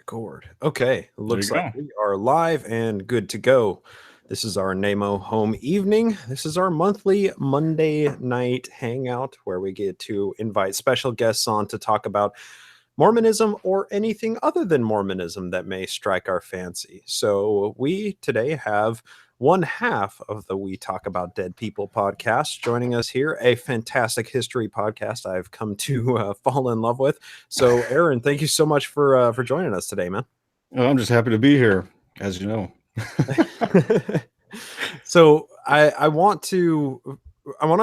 record. Okay, There you looks like go. we are live and good to go. This is our NaMo home evening. This is our monthly Monday night hangout where we get to invite special guests on to talk about Mormonism or anything other than Mormonism that may strike our fancy. So we today have one half of the We Talk About Dead People podcast joining us here, a fantastic history podcast I've come to fall in love with. So Aaron, thank you so much for joining us today, man. Well, I'm just happy to be here, as you know. So I want to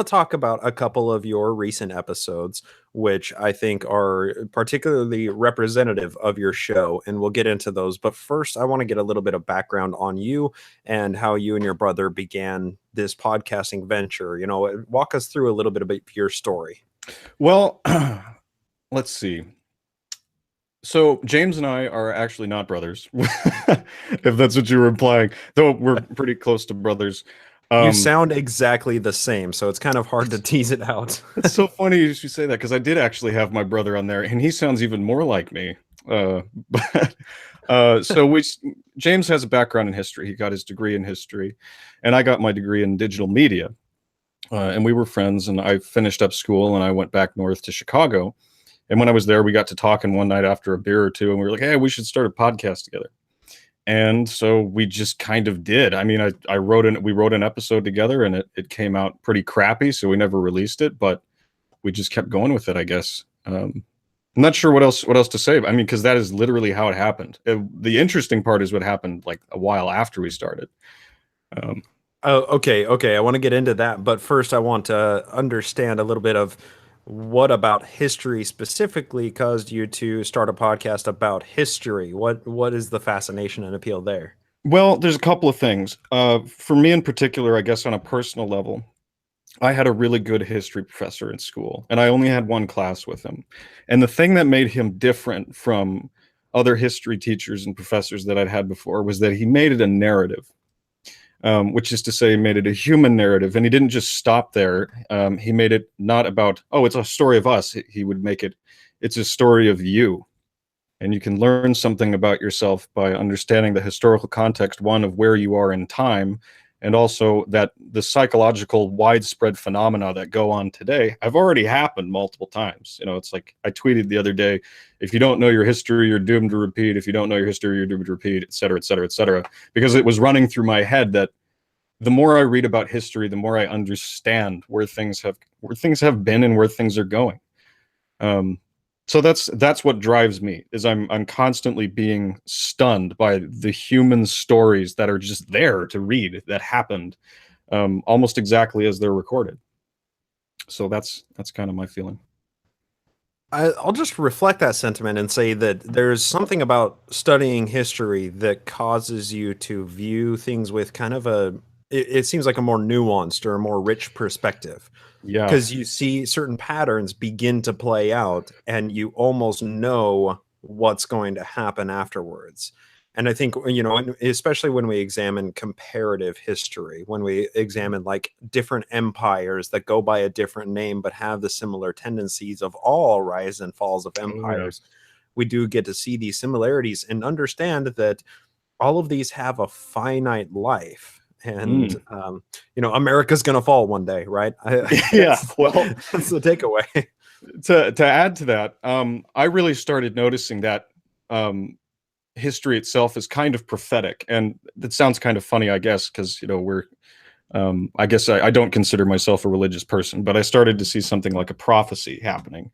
talk about a couple of your recent episodes, which I think are particularly representative of your show, and we'll get into those. But first, I want to get a little bit of background on you and how you and your brother began this podcasting venture. Walk us through a little bit about your story. Well, let's see. So James and I are actually not brothers, if that's what you were implying, though we're pretty close to brothers. You Um, sound exactly the same, so it's kind of hard to tease it out. it's so funny you should say that because I did actually have my brother on there, and he sounds even more like me. But James has a background in history. He got his degree in history, and I got my degree in digital media. And we were friends, and I finished up school and I went back north to Chicago. And when I was there, we got to talking one night after a beer or two, and we were like, hey, we should start a podcast together. And so we just kind of did. I mean, we wrote an episode together, and it came out pretty crappy, so we never released it, but we just kept going with it, I guess. I'm not sure what else to say. I mean, because that is literally how it happened. The interesting part is what happened like a while after we started. Oh, okay. I want to get into that, but first I want to understand a little bit of what about history specifically caused you to start a podcast about history. What is the fascination and appeal there? Well, there's a couple of things. For me in particular, I guess on a personal level, I had a really good history professor in school, and I only had one class with him. And the thing that made him different from other history teachers and professors that I'd had before was that he made it a narrative, which is to say, he made it a human narrative. And he didn't just stop there. He made it not about, oh, it's a story of us. He would make it, it's a story of you. And you can learn something about yourself by understanding the historical context, one, of where you are in time, and also that the psychological widespread phenomena that go on today have already happened multiple times. It's like I tweeted the other day, if you don't know your history, you're doomed to repeat. If you don't know your history, you're doomed to repeat, et cetera, et cetera, et cetera. Because it was running through my head that the more I read about history, the more I understand where things have been and where things are going. So that's what drives me, is I'm constantly being stunned by the human stories that are just there to read, that happened almost exactly as they're recorded. So that's kind of my feeling. I'll just reflect that sentiment and say that there's something about studying history that causes you to view things with kind of it seems like a more nuanced or a more rich perspective. Yeah. Because you see certain patterns begin to play out and you almost know what's going to happen afterwards. And I think, especially when we examine comparative history, when we examine like different empires that go by a different name but have the similar tendencies of all rise and falls of empires, we do get to see these similarities and understand that all of these have a finite life. And America's gonna fall one day, right? Yeah. Well, that's the takeaway. To add to that, I really started noticing that history itself is kind of prophetic, and that sounds kind of funny, I guess, because I guess I don't consider myself a religious person, but I started to see something like a prophecy happening.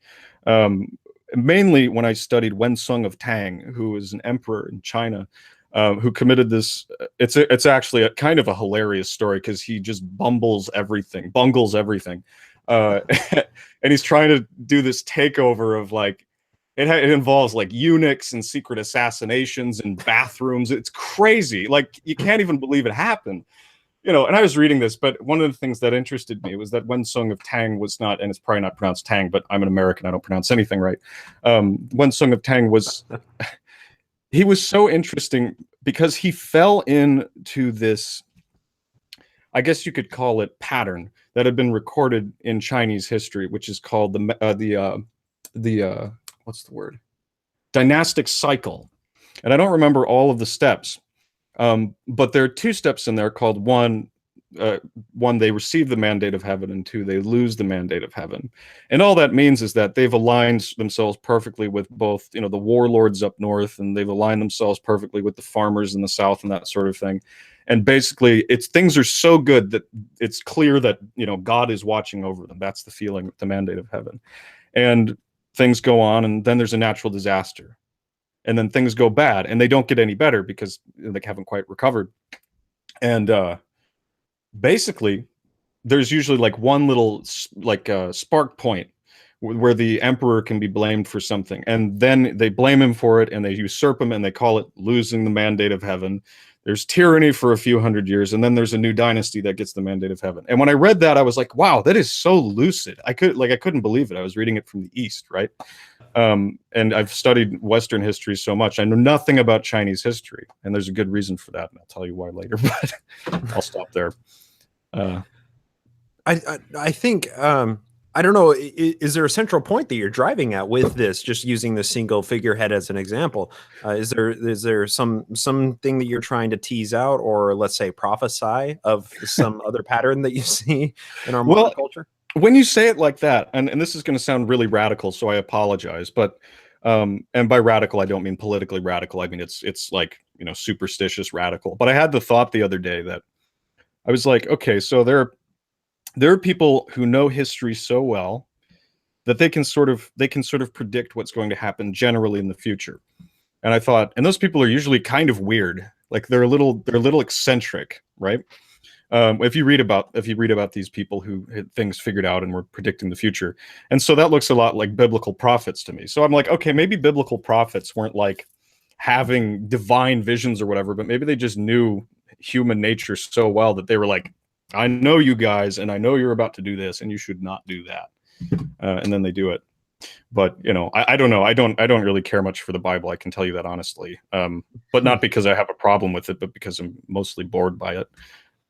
Mainly when I studied Wensung of Tang, who was an emperor in China. Who committed this? It's actually a kind of a hilarious story because he just bungles everything, and he's trying to do this takeover of like it involves like eunuchs and secret assassinations and bathrooms. It's crazy, like you can't even believe it happened. And I was reading this, but one of the things that interested me was that Wensung of Tang was not, and it's probably not pronounced Tang, but I'm an American, I don't pronounce anything right. Wensung of Tang was. He was so interesting because he fell into this, I guess you could call it, pattern that had been recorded in Chinese history, which is called the what's the word? Dynastic cycle. And I don't remember all of the steps, but there are two steps in there called one, they receive the mandate of heaven, and two, they lose the mandate of heaven. And all that means is that they've aligned themselves perfectly with both, the warlords up north, and they've aligned themselves perfectly with the farmers in the south and that sort of thing. And basically, things are so good that it's clear that, God is watching over them. That's the feeling, the mandate of heaven. And things go on, and then there's a natural disaster. And then things go bad, and they don't get any better because they haven't quite recovered. And basically, there's usually like one little spark point where the emperor can be blamed for something, and then they blame him for it, and they usurp him, and they call it losing the mandate of heaven. There's tyranny for a few hundred years, and then there's a new dynasty that gets the mandate of heaven. And when I read that, I was like, wow, that is so lucid. I couldn't believe it. I was reading it from the East, right? And I've studied Western history so much. I know nothing about Chinese history, and there's a good reason for that, and I'll tell you why later, but I'll stop there. I think I don't know. Is there a central point that you're driving at with this? Just using the single figurehead as an example, is there something that you're trying to tease out, or let's say prophesy of some other pattern that you see in our modern culture? When you say it like that, and this is going to sound really radical, so I apologize, but and by radical I don't mean politically radical. I mean it's like superstitious radical. But I had the thought the other day that I was like, okay, so there are people who know history so well that they can sort of predict what's going to happen generally in the future. And I thought, and those people are usually kind of weird. Like they're a little eccentric, right? If you read about these people who had things figured out and were predicting the future. And so that looks a lot like biblical prophets to me. So I'm like, okay, maybe biblical prophets weren't like having divine visions or whatever, but maybe they just knew human nature so well that they were like, I know you guys, and I know you're about to do this, and you should not do that. And then they do it. But I don't know. I don't really care much for the Bible. I can tell you that honestly. But not because I have a problem with it, but because I'm mostly bored by it.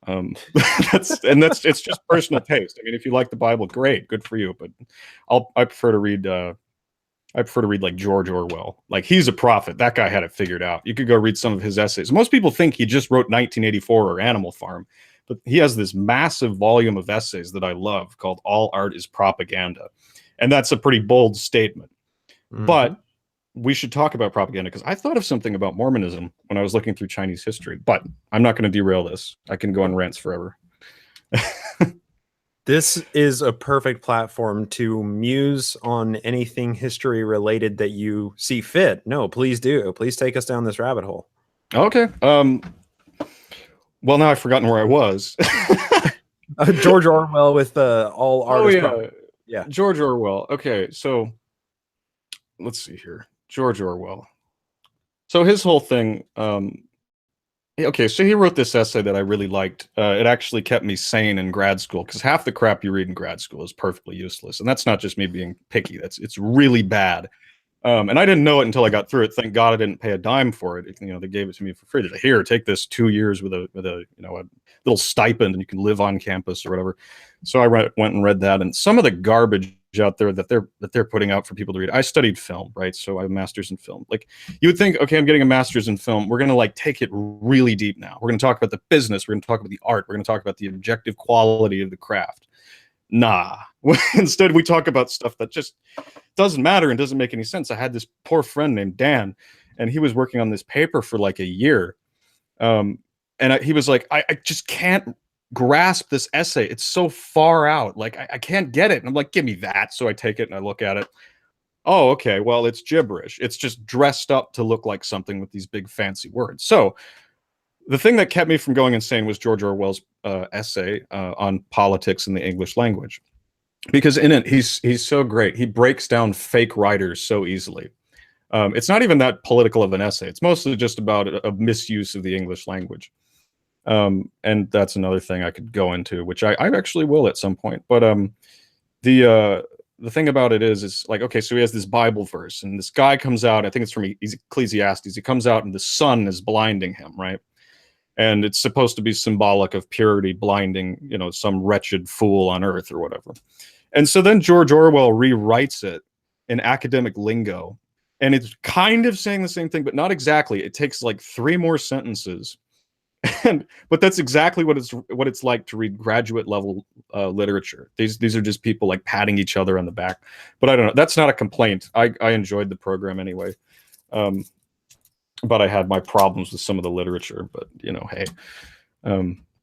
It's just personal taste. I mean, if you like the Bible, great, good for you. But I prefer to read. I prefer to read like George Orwell. Like he's a prophet. That guy had it figured out. You could go read some of his essays. Most people think he just wrote 1984 or Animal Farm. But he has this massive volume of essays that I love called All Art is Propaganda. And that's a pretty bold statement. Mm-hmm. But we should talk about propaganda because I thought of something about Mormonism when I was looking through Chinese history. But I'm not going to derail this. I can go on rants forever. This is a perfect platform to muse on anything history related that you see fit. No, please do. Please take us down this rabbit hole. Okay. Well, now I've forgotten where I was. George Orwell with all artists. Oh, yeah. George Orwell. Okay, so let's see here. George Orwell. So his whole thing, okay, so he wrote this essay that I really liked. It actually kept me sane in grad school because half the crap you read in grad school is perfectly useless. And that's not just me being picky. It's really bad. And I didn't know it until I got through it. Thank God I didn't pay a dime for it. They gave it to me for free. They're like, here, take this 2 years with a a little stipend, and you can live on campus or whatever. So I went and read that, and some of the garbage out there that they're putting out for people to read. I studied film, right? So I have a master's in film. Like you would think, okay, I'm getting a master's in film. We're gonna like take it really deep now. We're gonna talk about the business. We're gonna talk about the art. We're gonna talk about the objective quality of the craft. Nah. Instead, we talk about stuff that just doesn't matter and doesn't make any sense. I had this poor friend named Dan, and he was working on this paper for like a year. He was like, I just can't grasp this essay. It's so far out. Like, I can't get it. And I'm like, give me that. So I take it and I look at it. Oh, okay. Well, it's gibberish. It's just dressed up to look like something with these big fancy words. So the thing that kept me from going insane was George Orwell's essay on politics in the English language. Because in it, he's so great. He breaks down fake writers so easily. It's not even that political of an essay. It's mostly just about a misuse of the English language. And that's another thing I could go into, which I actually will at some point. But the thing about it is like, okay, so he has this Bible verse, and this guy comes out. I think it's from Ecclesiastes. He comes out, and the sun is blinding him, right? And it's supposed to be symbolic of purity blinding, some wretched fool on earth or whatever. And so then George Orwell rewrites it in academic lingo and it's kind of saying the same thing, but not exactly. It takes like 3 more sentences. But that's exactly what it's like to read graduate level literature. These are just people like patting each other on the back. But I don't know. That's not a complaint. I enjoyed the program anyway. But I had my problems with some of the literature. But you know, hey.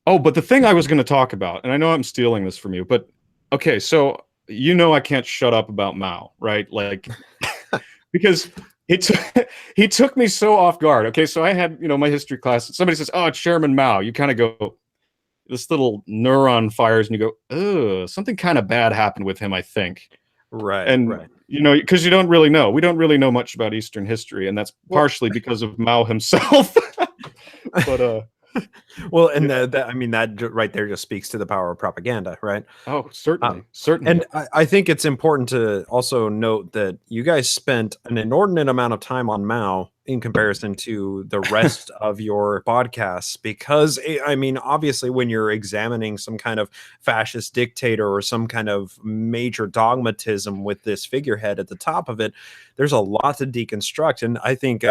Oh, but the thing I was going to talk about, and I know I'm stealing this from you, but okay, so you know I can't shut up about Mao, right? Like, because he took me so off guard. Okay, so I had, you know, my history class. Somebody says, "Oh, it's Chairman Mao." You kind of go, this little neuron fires, and you go, "Oh, something kind of bad happened with him, I think." Right, And right. you know, because you don't really know. We don't really know much about Eastern history, and that's Well, partially because of Mao himself. But well, and yeah. I mean, right there just speaks to the power of propaganda, right? Oh, Um, certainly, certainly. and I think it's important to also note that you guys spent an inordinate amount of time on Mao in comparison to the rest of your podcasts, because I mean, obviously, when you're examining some kind of fascist dictator or some kind of major dogmatism with this figurehead at the top of it, there's a lot to deconstruct. And I think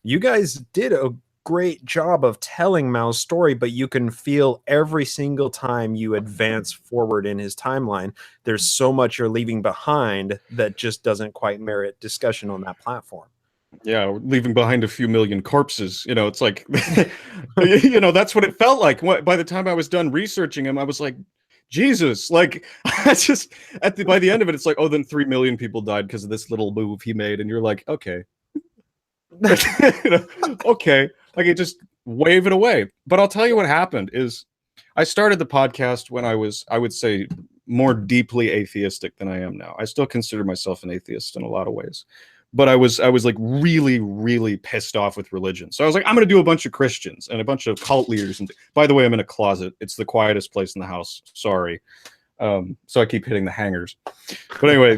you guys did a great job of telling Mao's story, but you can feel every single time you advance forward in his timeline, there's so much you're leaving behind that just doesn't quite merit discussion on that platform. Yeah, leaving behind a few million corpses. You know, it's like, you know, that's what it felt like. By the time I was done researching him, I was like, Jesus, like, I just by the end of it, it's like, oh, then 3 million people died because of this little move he made, and you're like, okay, you know, okay, like it just wave it away. But I'll tell you what happened is, I started the podcast when I would say, more deeply atheistic than I am now. I still consider myself an atheist in a lot of ways, but I was like really, really pissed off with religion. So I was like, I'm going to do a bunch of Christians and a bunch of cult leaders. And by the way, I'm in a closet. It's the quietest place in the house. Sorry. So I keep hitting the hangers. But anyway,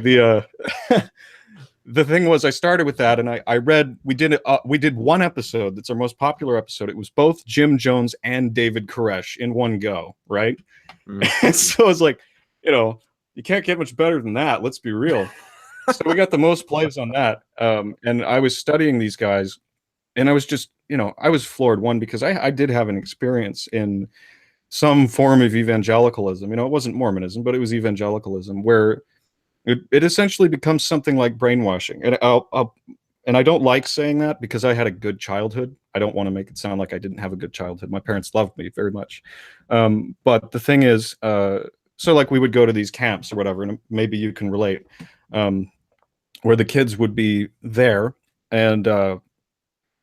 the thing was, I started with that, and I read. We did one episode that's our most popular episode. It was both Jim Jones and David Koresh in one go, right? And Mhm. so it's like, you know, you can't get much better than that. Let's be real. So we got the most plays on that. And I was studying these guys, and I was just, you know, I was floored. One, because I did have an experience in some form of evangelicalism. You know, it wasn't Mormonism, but it was evangelicalism, where it essentially becomes something like brainwashing. And I don't like saying that because I had a good childhood. I don't want to make it sound like I didn't have a good childhood. My parents loved me very much. But the thing is, so like we would go to these camps or whatever, and maybe you can relate, where the kids would be there, and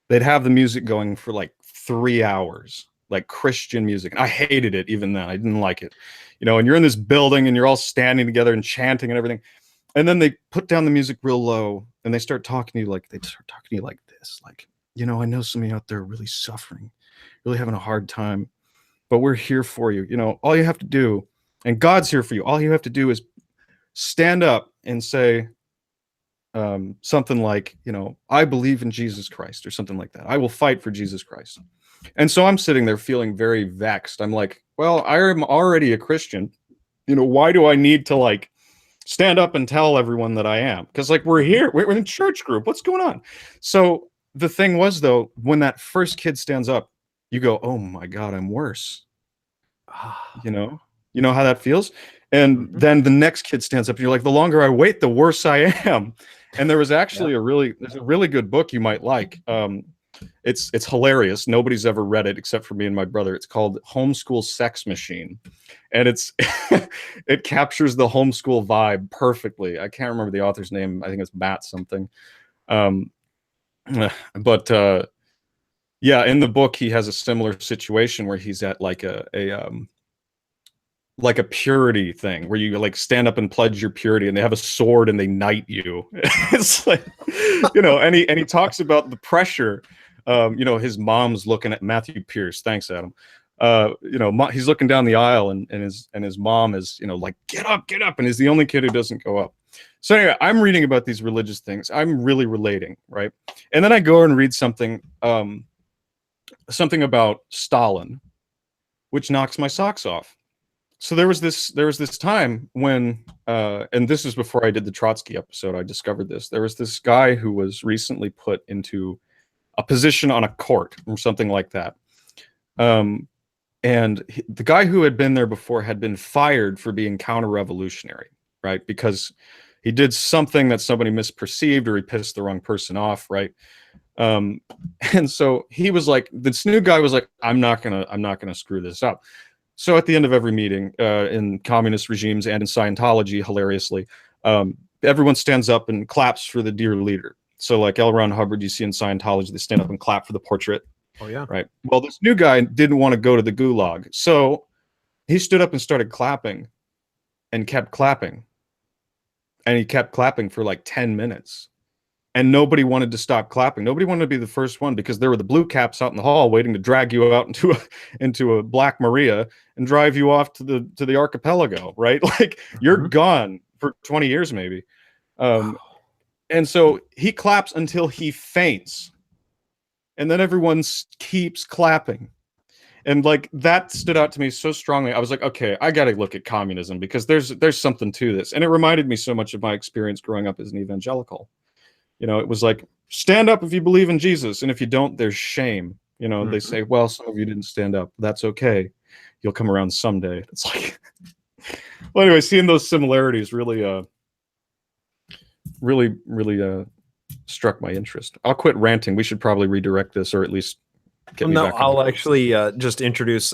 they'd have the music going for like 3 hours, like Christian music. And I hated it even then. I didn't like it. You know, and you're in this building and you're all standing together and chanting and everything. And then they put down the music real low, and they start talking to you like this. Like, you know, I know some of you out there are really suffering, really having a hard time, but we're here for you. You know, all you have to do, and God's here for you. All you have to do is stand up and say, something like, you know, I believe in Jesus Christ, or something like that. I will fight for Jesus Christ. And so I'm sitting there feeling very vexed. I'm like, well, I am already a Christian. You know, why do I need to like stand up and tell everyone that I am? Because like we're in church group. What's going on? So the thing was, though, when that first kid stands up, you go, oh my God, I'm worse. Ah, You know, you know how that feels. And mhm. then the next kid stands up, and you're like, the longer I wait, the worse I am. And there was Yeah. actually there's a really good book you might like. It's hilarious. Nobody's ever read it except for me and my brother. It's called Homeschool Sex Machine, and it's it captures the homeschool vibe perfectly. I can't remember the author's name. I think it's Matt something. Um, but yeah, in the book he has a similar situation where he's at like a purity thing where you like stand up and pledge your purity, and they have a sword and they knight you. It's like, you know, and he talks about the pressure. You know, his mom's looking at Matthew Pierce. Thanks, Adam. You know, he's looking down the aisle, and his mom is, you know, like, get up, and he's the only kid who doesn't go up. So anyway, I'm reading about these religious things. I'm really relating, right? And then I go and read something about Stalin, which knocks my socks off. So there was this time when and this is before I did the Trotsky episode, I discovered this. There was this guy who was recently put into a position on a court or something like that. Um, the guy who had been there before had been fired for being counter-revolutionary, right? Because he did something that somebody misperceived, or he pissed the wrong person off, right? Um, and so he was like, this new guy was like, I'm not gonna screw this up. So at the end of every meeting, in communist regimes and in Scientology, hilariously, everyone stands up and claps for the dear leader. So like L. Ron Hubbard, you see in Scientology, they stand up and clap for the portrait. Oh yeah. Right. Well, this new guy didn't want to go to the gulag. So he stood up and started clapping and kept clapping. And he kept clapping for like 10 minutes. And nobody wanted to stop clapping. Nobody wanted to be the first one, because there were the blue caps out in the hall waiting to drag you out into a Black Maria and drive you off to the archipelago, right? Like you're gone for 20 years maybe. And so he claps until he faints. And then everyone keeps clapping. And like that stood out to me so strongly. I was like, okay, I got to look at communism, because there's something to this. And it reminded me so much of my experience growing up as an evangelical. You know, it was like, stand up if you believe in Jesus, and if you don't, there's shame. You know, they say, well, some of you didn't stand up. That's okay. You'll come around someday. It's like, well, anyway, seeing those similarities really struck my interest. I'll quit ranting. We should probably redirect this, or at least get me back. I'll actually just introduce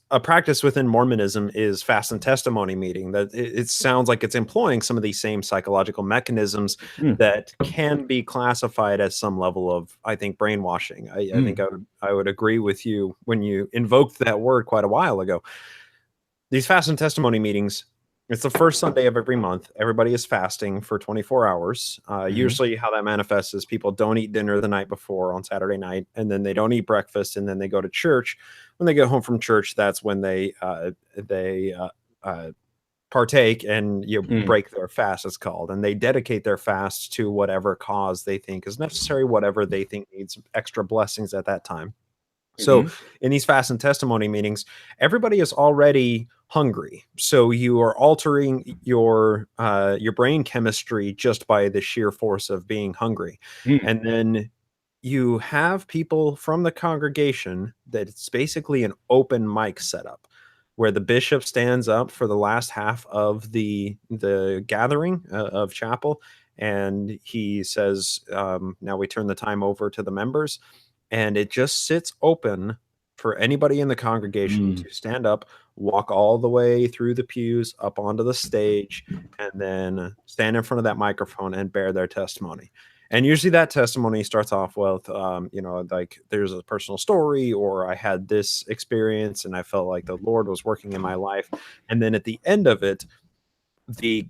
a practice within Mormonism is fast and testimony meeting. That it sounds like it's employing some of these same psychological mechanisms that can be classified as some level of, I think, brainwashing. I think I would agree with you when you invoked that word quite a while ago. These fast and testimony meetings, it's the first Sunday of every month. Everybody is fasting for 24 hours. Usually how that manifests is people don't eat dinner the night before on Saturday night, and then they don't eat breakfast, and then they go to church. When they get home from church, that's when they partake and break their fast, it's called. And they dedicate their fast to whatever cause they think is necessary, whatever they think needs extra blessings at that time. So in these fast and testimony meetings, everybody is already hungry. So you are altering your brain chemistry just by the sheer force of being hungry. And then you have people from the congregation that it's basically an open mic setup where the bishop stands up for the last half of the gathering of chapel. And he says, now we turn the time over to the members. And it just sits open for anybody in the congregation to stand up, walk all the way through the pews up onto the stage, and then stand in front of that microphone and bear their testimony. And usually that testimony starts off with, like there's a personal story, or I had this experience and I felt like the Lord was working in my life. And then at the end of it, the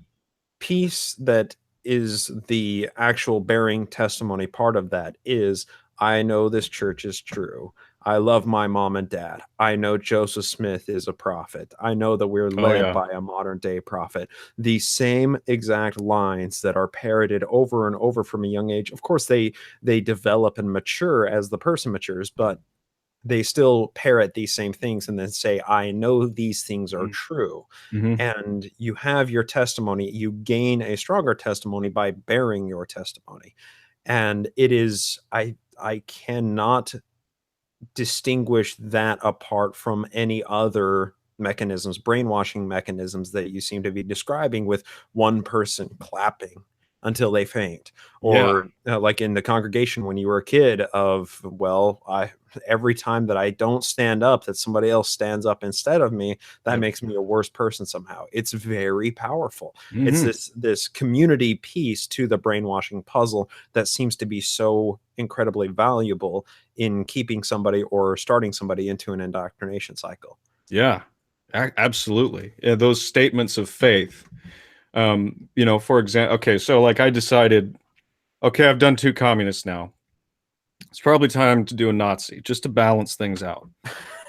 piece that is the actual bearing testimony part of that is, I know this church is true. I love my mom and dad. I know Joseph Smith is a prophet. I know that we're led by a modern day prophet. The same exact lines that are parroted over and over from a young age. Of course, they develop and mature as the person matures, but they still parrot these same things and then say, I know these things are true. And you have your testimony. You gain a stronger testimony by bearing your testimony. And it is, I cannot distinguish that apart from any other mechanisms, brainwashing mechanisms that you seem to be describing, with one person clapping until they faint, or like in the congregation when you were a kid of, well, every time that I don't stand up, that somebody else stands up instead of me, that makes me a worse person somehow. It's very powerful. It's this community piece to the brainwashing puzzle that seems to be so incredibly valuable in keeping somebody or starting somebody into an indoctrination cycle. Yeah, absolutely. Yeah, those statements of faith. For example, okay, so like I decided, okay, I've done 2 communists now. It's probably time to do a Nazi just to balance things out.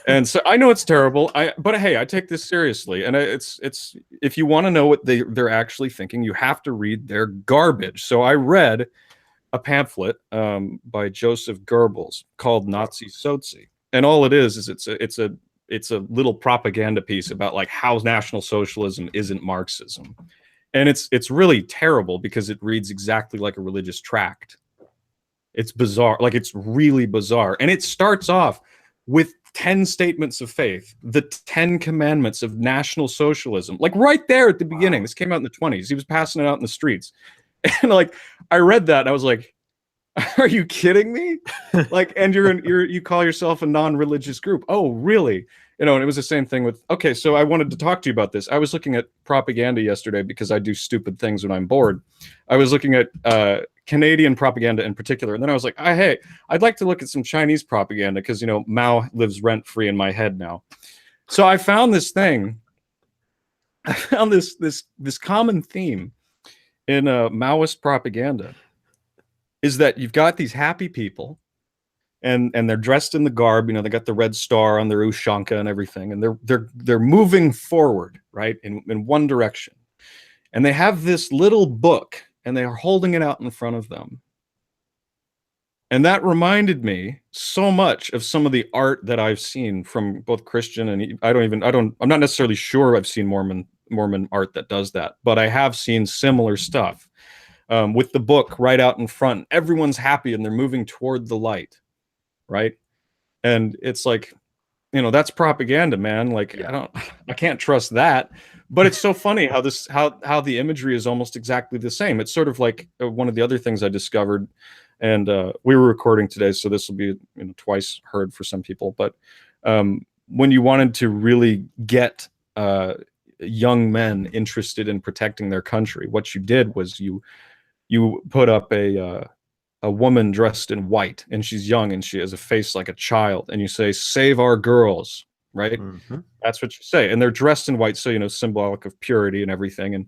And so I know it's terrible. But hey, I take this seriously. And it's if you want to know what they're actually thinking, you have to read their garbage. So I read a pamphlet by Joseph Goebbels called Nazi Sozi. And all it is it's a it's a little propaganda piece about like how National Socialism isn't Marxism. And it's really terrible because it reads exactly like a religious tract. It's bizarre. Like it's really bizarre. And it starts off with 10 statements of faith, the 10 commandments of National Socialism. Like right there at the beginning. Wow. This came out in the 20s. He was passing it out in the streets. And like I read that and I was like, are you kidding me? Like, and you call yourself a non-religious group. Oh, really? And it was the same thing with, okay, so I wanted to talk to you about this. I was looking at propaganda yesterday because I do stupid things when I'm bored. I was looking at Canadian propaganda in particular. And then I was like, hey, I'd like to look at some Chinese propaganda because, Mao lives rent-free in my head now. So I found this thing. I found this common theme in Maoist propaganda is that you've got these happy people and they're dressed in the garb, they got the red star on their ushanka and everything, and they're moving forward, right, in one direction. And they have this little book and they are holding it out in front of them. And that reminded me so much of some of the art that I've seen from both Christian and I'm not necessarily sure I've seen Mormon art that does that, but I have seen similar stuff. With the book right out in front, everyone's happy and they're moving toward the light, right? And it's like, that's propaganda, man. Like, Yeah. I can't trust that. But it's so funny how the imagery is almost exactly the same. It's sort of like one of the other things I discovered, and we were recording today, so this will be twice heard for some people. But when you wanted to really get young men interested in protecting their country, what you did was you put up a woman dressed in white, and she's young and she has a face like a child, and you say, "Save our girls," right? Mm-hmm. That's what you say. And they're dressed in white, so symbolic of purity and everything. And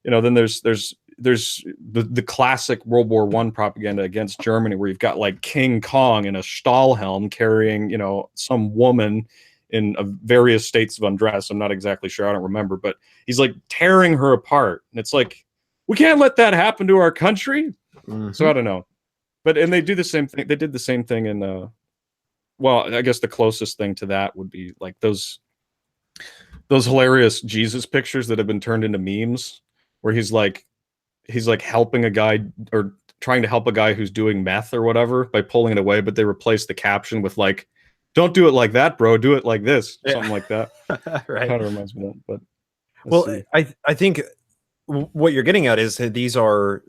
then there's the classic World War I propaganda against Germany, where you've got like King Kong in a Stahlhelm carrying some woman in various states of undress. I'm not exactly sure, I don't remember, but he's like tearing her apart, and it's like, we can't let that happen to our country. Mm-hmm. So I don't know. And they do the same thing. They did the same thing in well, I guess the closest thing to that would be like those hilarious Jesus pictures that have been turned into memes, where he's like helping a guy or trying to help a guy who's doing meth or whatever by pulling it away, but they replace the caption with like, "Don't do it like that, bro. Do it like this." Yeah. Something like that. Right. Kind of reminds me of that. But Well, see. I think what you're getting at is that these are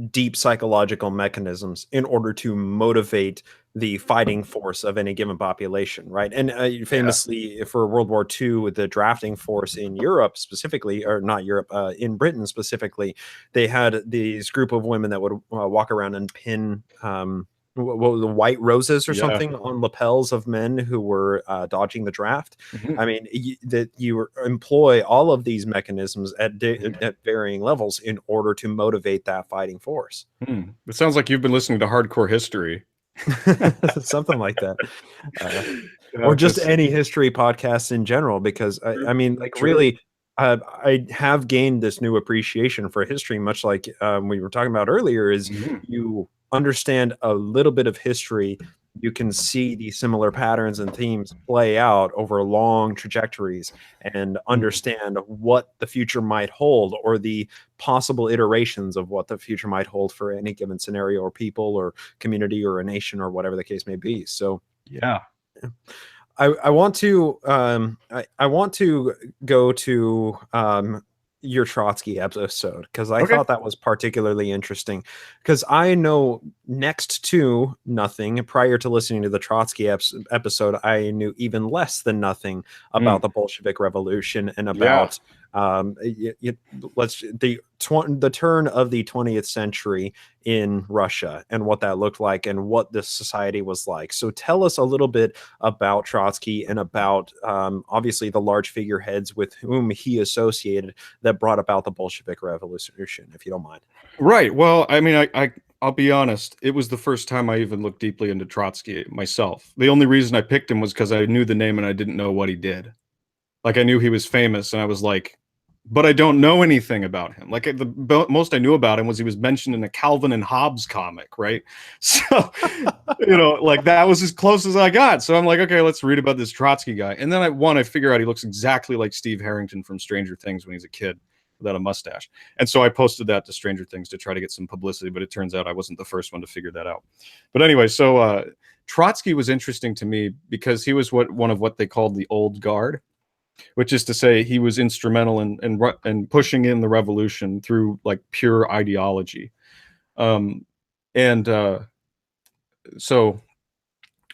deep psychological mechanisms in order to motivate the fighting force of any given population, right? And famously, for World War II, the drafting force in Europe specifically, or not Europe, in Britain specifically, they had these group of women that would walk around and pin what the white roses or something on lapels of men who were dodging the draft. Mhm. I mean, that you employ all of these mechanisms at varying levels in order to motivate that fighting force. It sounds like you've been listening to hardcore history. Something like that. Or just any history podcasts in general, because I mean, like, really, I have gained this new appreciation for history, much like we were talking about earlier, is you understand a little bit of history, you can see these similar patterns and themes play out over long trajectories and understand what the future might hold, or the possible iterations of what the future might hold for any given scenario or people or community or a nation or whatever the case may be. So yeah. I want to I want to go to your Trotsky episode, because I thought that was particularly interesting, because I know next to nothing. Prior to listening to the Trotsky episode, I knew even less than nothing about the Bolshevik Revolution and about the turn of the 20th century in Russia and what that looked like and what this society was like. So tell us a little bit about Trotsky and about obviously the large figureheads with whom he associated that brought about the Bolshevik Revolution, if you don't mind. Right. Well, I mean, I'll be honest. It was the first time I even looked deeply into Trotsky myself. The only reason I picked him was because I knew the name and I didn't know what he did. Like, I knew he was famous, and I was like, but I don't know anything about him. Like the most I knew about him was he was mentioned in a Calvin and Hobbes comic, right? So, like that was as close as I got. So I'm like, okay, let's read about this Trotsky guy. And then I figure out he looks exactly like Steve Harrington from Stranger Things when he's a kid without a mustache. And so I posted that to Stranger Things to try to get some publicity, but it turns out I wasn't the first one to figure that out. But anyway, so Trotsky was interesting to me because he was one of what they called the old guard, which is to say he was instrumental in pushing in the revolution through like pure ideology. And so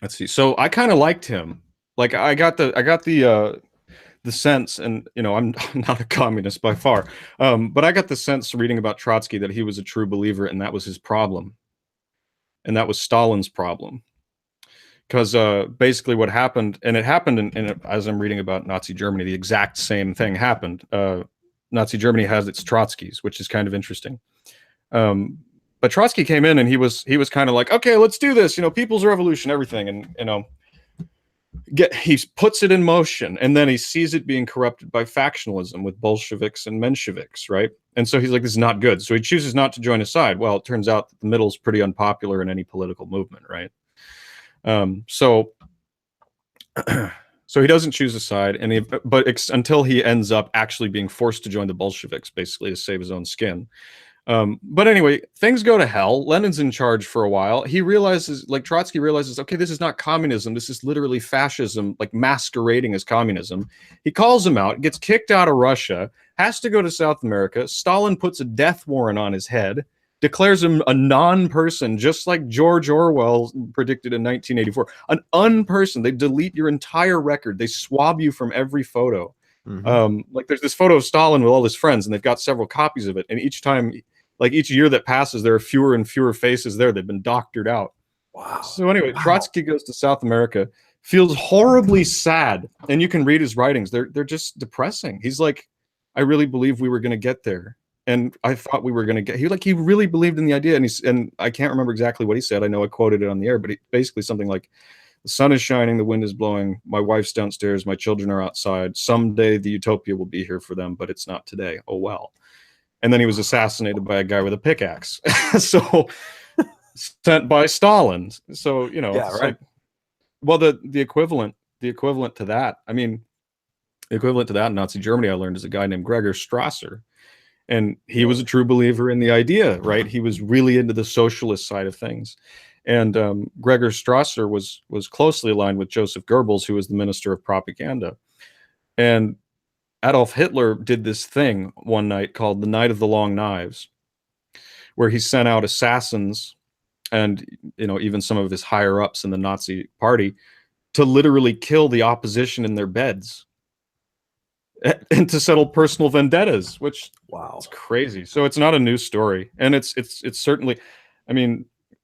let's see. So I kind of liked him. Like I got the sense, and I'm not a communist by far, but I got the sense reading about Trotsky that he was a true believer, and that was his problem, and that was Stalin's problem. Because basically what happened, and it happened as I'm reading about Nazi Germany, the exact same thing happened. Nazi Germany has its Trotskys, which is kind of interesting. But Trotsky came in and he was kind of like, okay, let's do this, people's revolution, everything. And, he puts it in motion, and then he sees it being corrupted by factionalism with Bolsheviks and Mensheviks, right? And so he's like, this is not good. So he chooses not to join a side. Well, it turns out that the middle is pretty unpopular in any political movement, right? So he doesn't choose a side, until he ends up actually being forced to join the Bolsheviks, basically to save his own skin. But anyway, things go to hell. Lenin's in charge for a while. He realizes, like Trotsky realizes, okay, this is not communism. This is literally fascism, like masquerading as communism. He calls him out, gets kicked out of Russia, has to go to South America. Stalin puts a death warrant on his head, declares him a non-person, just like George Orwell predicted in 1984. An unperson. They delete your entire record. They swab you from every photo. Mm-hmm. Like there's this photo of Stalin with all his friends, and they've got several copies of it. And each time, like each year that passes, there are fewer and fewer faces there. They've been doctored out. Wow. So anyway, Trotsky goes to South America, feels horribly sad. And you can read his writings. They're just depressing. He's like, I really believe we were going to get there. And I thought we were going to get, he really believed in the idea. And I can't remember exactly what he said. I know I quoted it on the air, but basically something like, the sun is shining, the wind is blowing, my wife's downstairs, my children are outside. Someday the utopia will be here for them, but it's not today. Oh, well. And then he was assassinated by a guy with a pickaxe. So sent by Stalin. So, yeah, right. Like, well, the equivalent to that, the equivalent to that in Nazi Germany, I learned, is a guy named Gregor Strasser. And he was a true believer in the idea, right? He was really into the socialist side of things. And Gregor Strasser was closely aligned with Joseph Goebbels, who was the minister of propaganda. And Adolf Hitler did this thing one night called the Night of the Long Knives, where he sent out assassins and, even some of his higher ups in the Nazi party to literally kill the opposition in their beds and to settle personal vendettas, which is crazy. So it's not a new story. And it's certainly,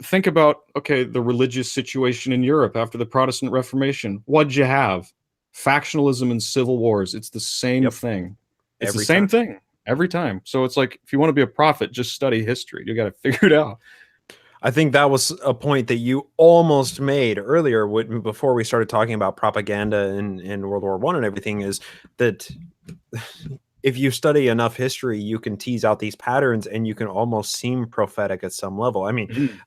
think about, okay, the religious situation in Europe after the Protestant Reformation. What'd you have? Factionalism and civil wars. It's the same thing. It's the same thing every time. So it's like, if you want to be a prophet, just study history. You got to figure it out. I think that was a point that you almost made earlier before we started talking about propaganda in World War I and everything, is that if you study enough history, you can tease out these patterns and you can almost seem prophetic at some level. I mean,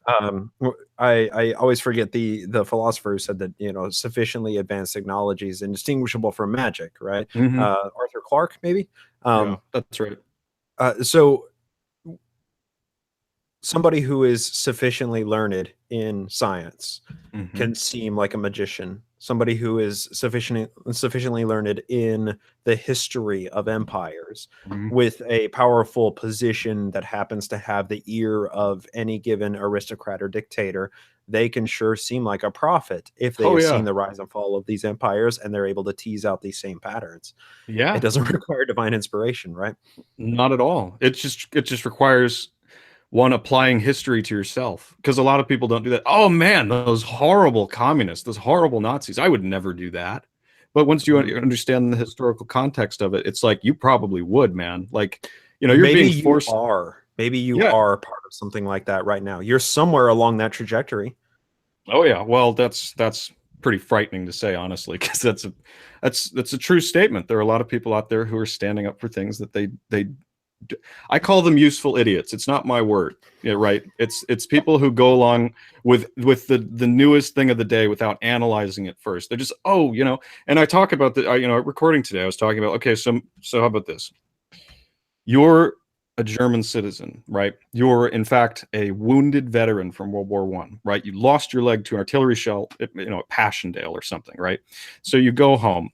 I always forget the philosopher who said that, sufficiently advanced technology is indistinguishable from magic, right? Mm-hmm. Arthur Clarke, maybe? Yeah, that's right. So somebody who is sufficiently learned in science can seem like a magician. Somebody who is sufficiently learned in the history of empires with a powerful position that happens to have the ear of any given aristocrat or dictator, they can sure seem like a prophet if they have seen the rise and fall of these empires and they're able to tease out these same patterns. Yeah. It doesn't require divine inspiration, right? Not at all. It just requires one, applying history to yourself, because a lot of people don't do that. Oh man, those horrible communists, those horrible Nazis, I would never do that. But once you understand the historical context of it, it's like, you probably would, man. Like, you're being forced. Maybe you are part of something like that right now. You're somewhere along that trajectory. Oh yeah. Well, that's pretty frightening to say, honestly, because that's a true statement. There are a lot of people out there who are standing up for things that they I call them useful idiots. It's not my word, yeah, right? It's people who go along with the newest thing of the day without analyzing it first. They're just, oh, And I talk about recording today. I was talking about, okay, so how about this? You're a German citizen, right? You're in fact a wounded veteran from World War I, right? You lost your leg to an artillery shell, at Passchendaele or something, right? So you go home.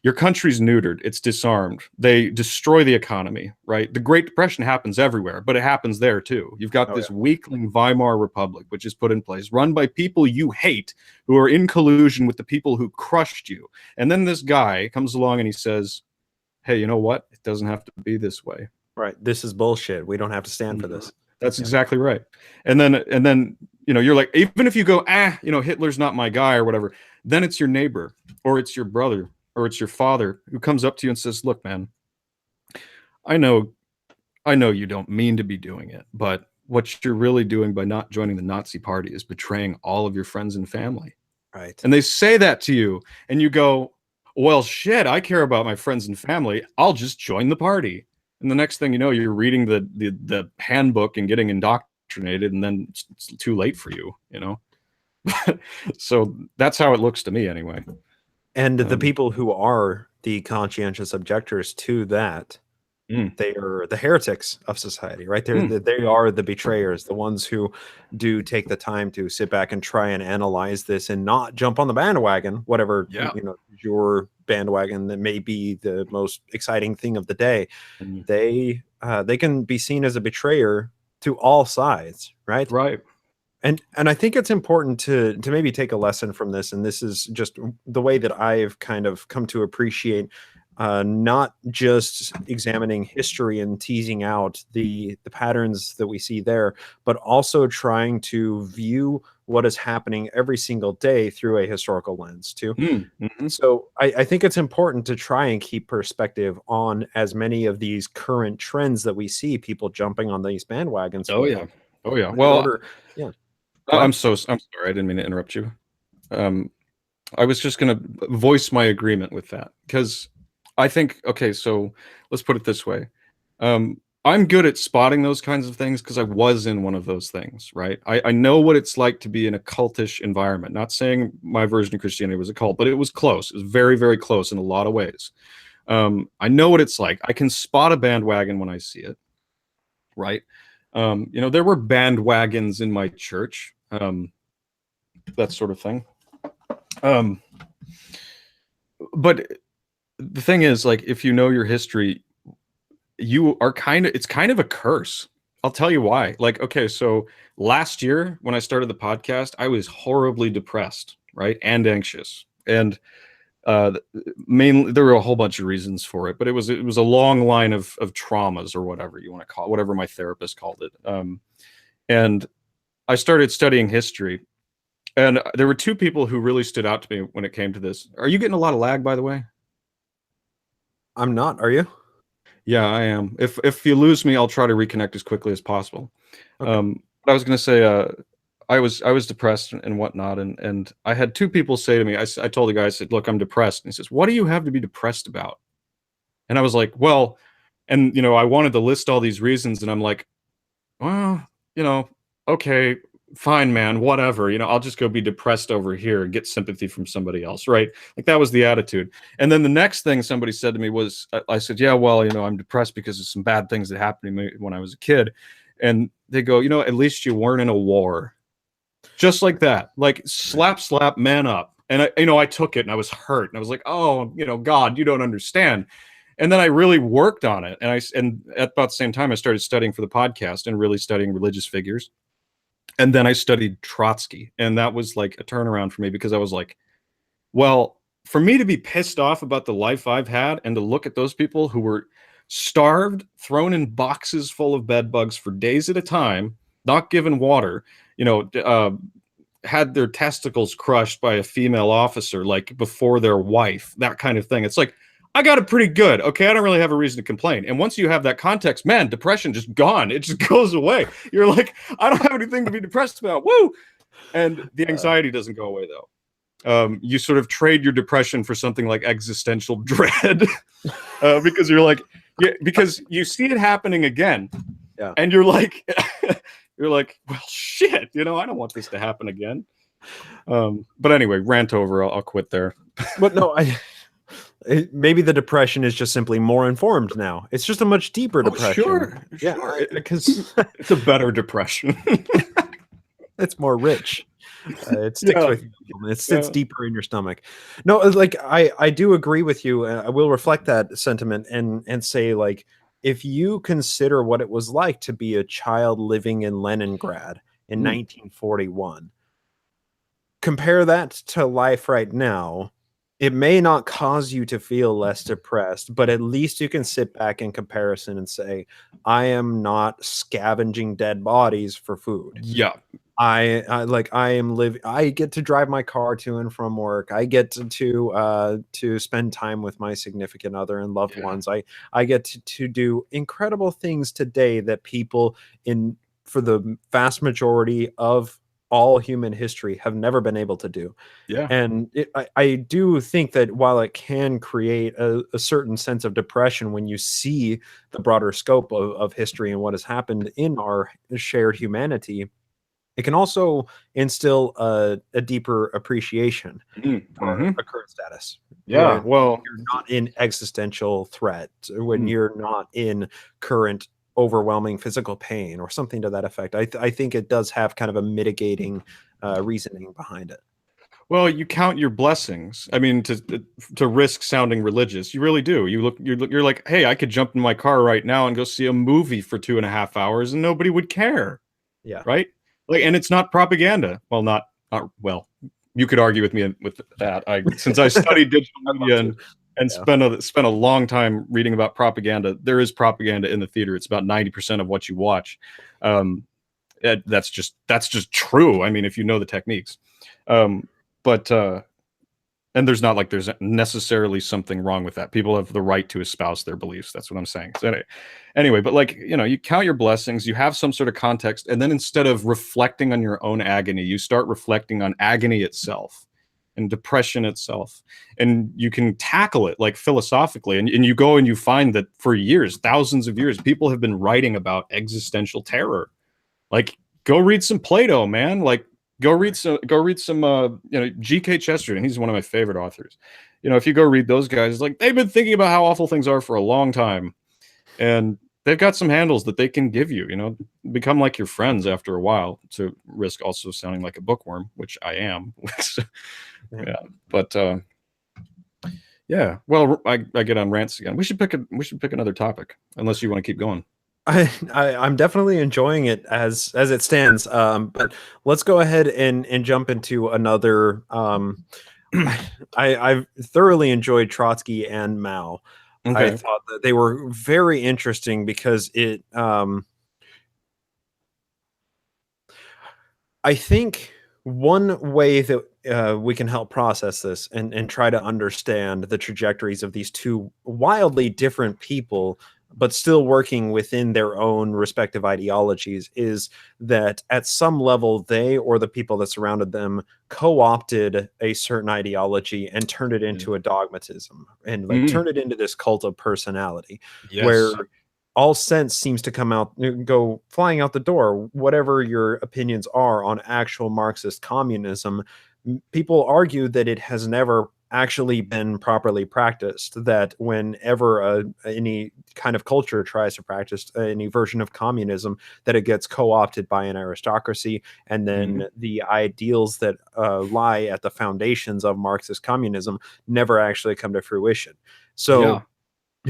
Your country's neutered. It's disarmed. They destroy the economy, right? The Great Depression happens everywhere, but it happens there too. You've got this weakling Weimar Republic, which is put in place, run by people you hate, who are in collusion with the people who crushed you. And then this guy comes along and he says, hey, you know what? It doesn't have to be this way. Right. This is bullshit. We don't have to stand for this. That's exactly right. And then you're like, even if you go, Hitler's not my guy or whatever, then it's your neighbor or it's your brother or it's your father who comes up to you and says, look, man, I know you don't mean to be doing it, but what you're really doing by not joining the Nazi party is betraying all of your friends and family. Right. And they say that to you and you go, well, shit, I care about my friends and family. I'll just join the party. And the next thing you know, you're reading the handbook and getting indoctrinated, and then it's too late for you, So that's how it looks to me anyway. And the people who are the conscientious objectors to that, they are the heretics of society, right? They are the betrayers, the ones who do take the time to sit back and try and analyze this and not jump on the bandwagon, whatever your bandwagon that may be the most exciting thing of the day. They can be seen as a betrayer to all sides, right? Right. And I think it's important to maybe take a lesson from this, and this is just the way that I've kind of come to appreciate not just examining history and teasing out the patterns that we see there, but also trying to view what is happening every single day through a historical lens too. So I think it's important to try and keep perspective on as many of these current trends that we see people jumping on these bandwagons. Oh yeah. Well, I'm sorry. I didn't mean to interrupt you. I was just going to voice my agreement with that because I think, okay, so let's put it this way. I'm good at spotting those kinds of things because I was in one of those things, right? I know what it's like to be in a cultish environment. Not saying my version of Christianity was a cult, but it was close. It was very, very close in a lot of ways. I know what it's like. I can spot a bandwagon when I see it, right? There were bandwagons in my church, that sort of thing. But the thing is, like, if you know your history, it's kind of a curse. I'll tell you why. Like, okay, so last year when I started the podcast, I was horribly depressed, right? And anxious. And mainly there were a whole bunch of reasons for it, but it was a long line of traumas or whatever you want to call it, whatever my therapist called it. And I started studying history, and there were two people who really stood out to me when it came to this. Are you getting a lot of lag, by the way? I'm not. Are you? Yeah, I am. If you lose me, I'll try to reconnect as quickly as possible. Okay. I was going to say, I was depressed and whatnot, and I had two people say to me, I told the guy, I said, look, I'm depressed. And he says, what do you have to be depressed about? And I was like, well, and I wanted to list all these reasons, and I'm like, well, okay, fine, man, whatever, I'll just go be depressed over here and get sympathy from somebody else, right? Like that was the attitude. And then the next thing somebody said to me was, I said, yeah, well, I'm depressed because of some bad things that happened to me when I was a kid. And they go, at least you weren't in a war. Just like that, like slap, man up. And I took it and I was hurt and I was like, oh, God, you don't understand. And then I really worked on it. And at about the same time, I started studying for the podcast and really studying religious figures. And then I studied Trotsky, and that was like a turnaround for me because I was like, well, for me to be pissed off about the life I've had and to look at those people who were starved, thrown in boxes full of bed bugs for days at a time, not given water, had their testicles crushed by a female officer, like before their wife, that kind of thing. It's like, I got it pretty good. Okay, I don't really have a reason to complain. And once you have that context, man, depression just gone. It just goes away. You're like, I don't have anything to be depressed about. Woo! And the anxiety doesn't go away, though. you sort of trade your depression for something like existential dread, because you're like, yeah, because you see it happening again, Yeah. and you're like, you're like, well, shit, I don't want this to happen again. But anyway, rant over. I'll quit there. But no, maybe the depression is just simply more informed now. It's just a much deeper Oh, depression. sure, Yeah, sure. because It's a better depression. it's more rich. It sticks Yeah, with you. It sits yeah. deeper in your stomach. No, like I do agree with you. I will reflect that sentiment and say, like, if you consider what it was like to be a child living in Leningrad in Mm, 1941, compare that to life right now. It may not cause you to feel less depressed, but at least you can sit back in comparison and say, I am not scavenging dead bodies for food. yeah, I am living. I get to drive my car to and from work. I get to spend time with my significant other and loved yeah, ones. I get to do incredible things today that people in for the vast majority of all human history have never been able to do. yeah, And I do think that while it can create a certain sense of depression when you see the broader scope of history and what has happened in our shared humanity, it can also instill a deeper appreciation for mm-hmm. a current status Yeah. when Well, you're not in existential threat, when mm, you're not in current overwhelming physical pain or something to that effect. I think it does have kind of a mitigating reasoning behind it. well, you count your blessings. I mean, to risk sounding religious, you really do. You're like, hey, I could jump in my car right now and go see a movie for 2.5 hours, and nobody would care, Yeah. right? Like, and it's not propaganda. Well, not well. You could argue with me with that. Since I studied digital I'd love media to. and Yeah. spent a long time reading about propaganda. There is propaganda in the theater. It's about 90% of what you watch. Um, that's just true. I mean, if you know the techniques. Um, but and there's necessarily something wrong with that. People have the right to espouse their beliefs. That's what I'm saying. So anyway, but like, you count your blessings, you have some sort of context, and then instead of reflecting on your own agony, you start reflecting on agony itself and depression itself. And you can tackle it like philosophically. And you go and you find that for years, thousands of years, people have been writing about existential terror. Like, go read some Plato, man. Like, go read some G.K. Chesterton. He's one of my favorite authors. If you go read those guys, like, they've been thinking about how awful things are for a long time, and they've got some handles that they can give you. Become like your friends after a while, to risk also sounding like a bookworm, which I am. Yeah. Yeah, but yeah. Well, I get on rants again. We should pick another topic, unless you want to keep going. I'm definitely enjoying it as it stands. But let's go ahead and jump into another. I've thoroughly enjoyed Trotsky and Mao. I Okay. thought that they were very interesting because I think one way that we can help process this and try to understand the trajectories of these two wildly different people, but still working within their own respective ideologies, is that at some level, they or the people that surrounded them co opted a certain ideology and turned it Yeah. into a dogmatism and like Mhm. turned it into this cult of personality where Yes. all sense seems to go flying out the door. Whatever your opinions are on actual Marxist communism, people argue that it has never actually been properly practiced. That whenever any kind of culture tries to practice any version of communism, that it gets co-opted by an aristocracy, and Mhm. then the ideals that lie at the foundations of Marxist communism never actually come to fruition. So Yeah.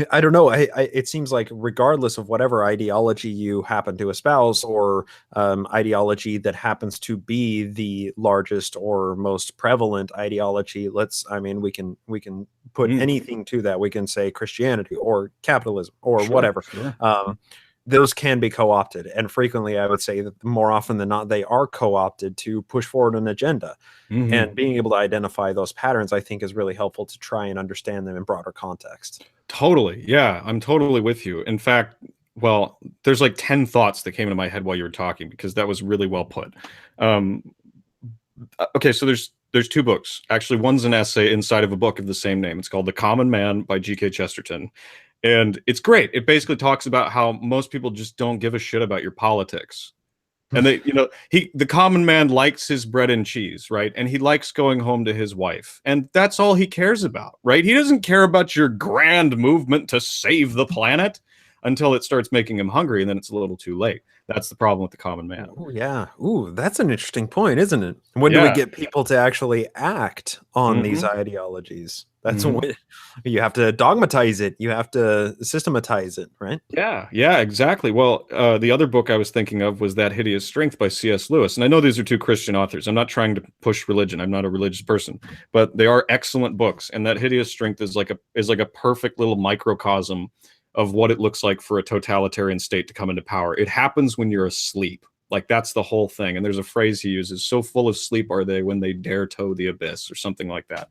I don't know. It seems like regardless of whatever ideology you happen to espouse or ideology that happens to be the largest or most prevalent ideology, we can put Mm. anything to that. We can say Christianity or capitalism or Sure. whatever. Sure. Those can be co-opted, and frequently, I would say that more often than not, they are co-opted to push forward an agenda. Mhm. And being able to identify those patterns, I think, is really helpful to try and understand them in broader context. Totally. Yeah, I'm totally with you. In fact, well, there's like 10 thoughts that came into my head while you were talking, because that was really well put. Okay, so there's there's two books. Actually, one's an essay inside of a book of the same name. It's called The Common Man by G.K. Chesterton. And it's great. It basically talks about how most people just don't give a shit about your politics. And they, the common man likes his bread and cheese, right? And he likes going home to his wife. And that's all he cares about, right? He doesn't care about your grand movement to save the planet until it starts making him hungry, and then it's a little too late. That's the problem with the common man. Oh, yeah. Ooh, that's an interesting point, isn't it? When do we Yeah. get people to actually act on these Mhm. ideologies? That's Mhm. when you have to dogmatize it. You have to systematize it, right? Yeah, exactly. Well, the other book I was thinking of was That Hideous Strength by C.S. Lewis. And I know these are two Christian authors. I'm not trying to push religion. I'm not a religious person, but they are excellent books. And That Hideous Strength is like a perfect little microcosm of what it looks like for a totalitarian state to come into power. It happens when you're asleep. Like that's the whole thing. And there's a phrase he uses, so full of sleep are they when they dare toe the abyss, or something like that.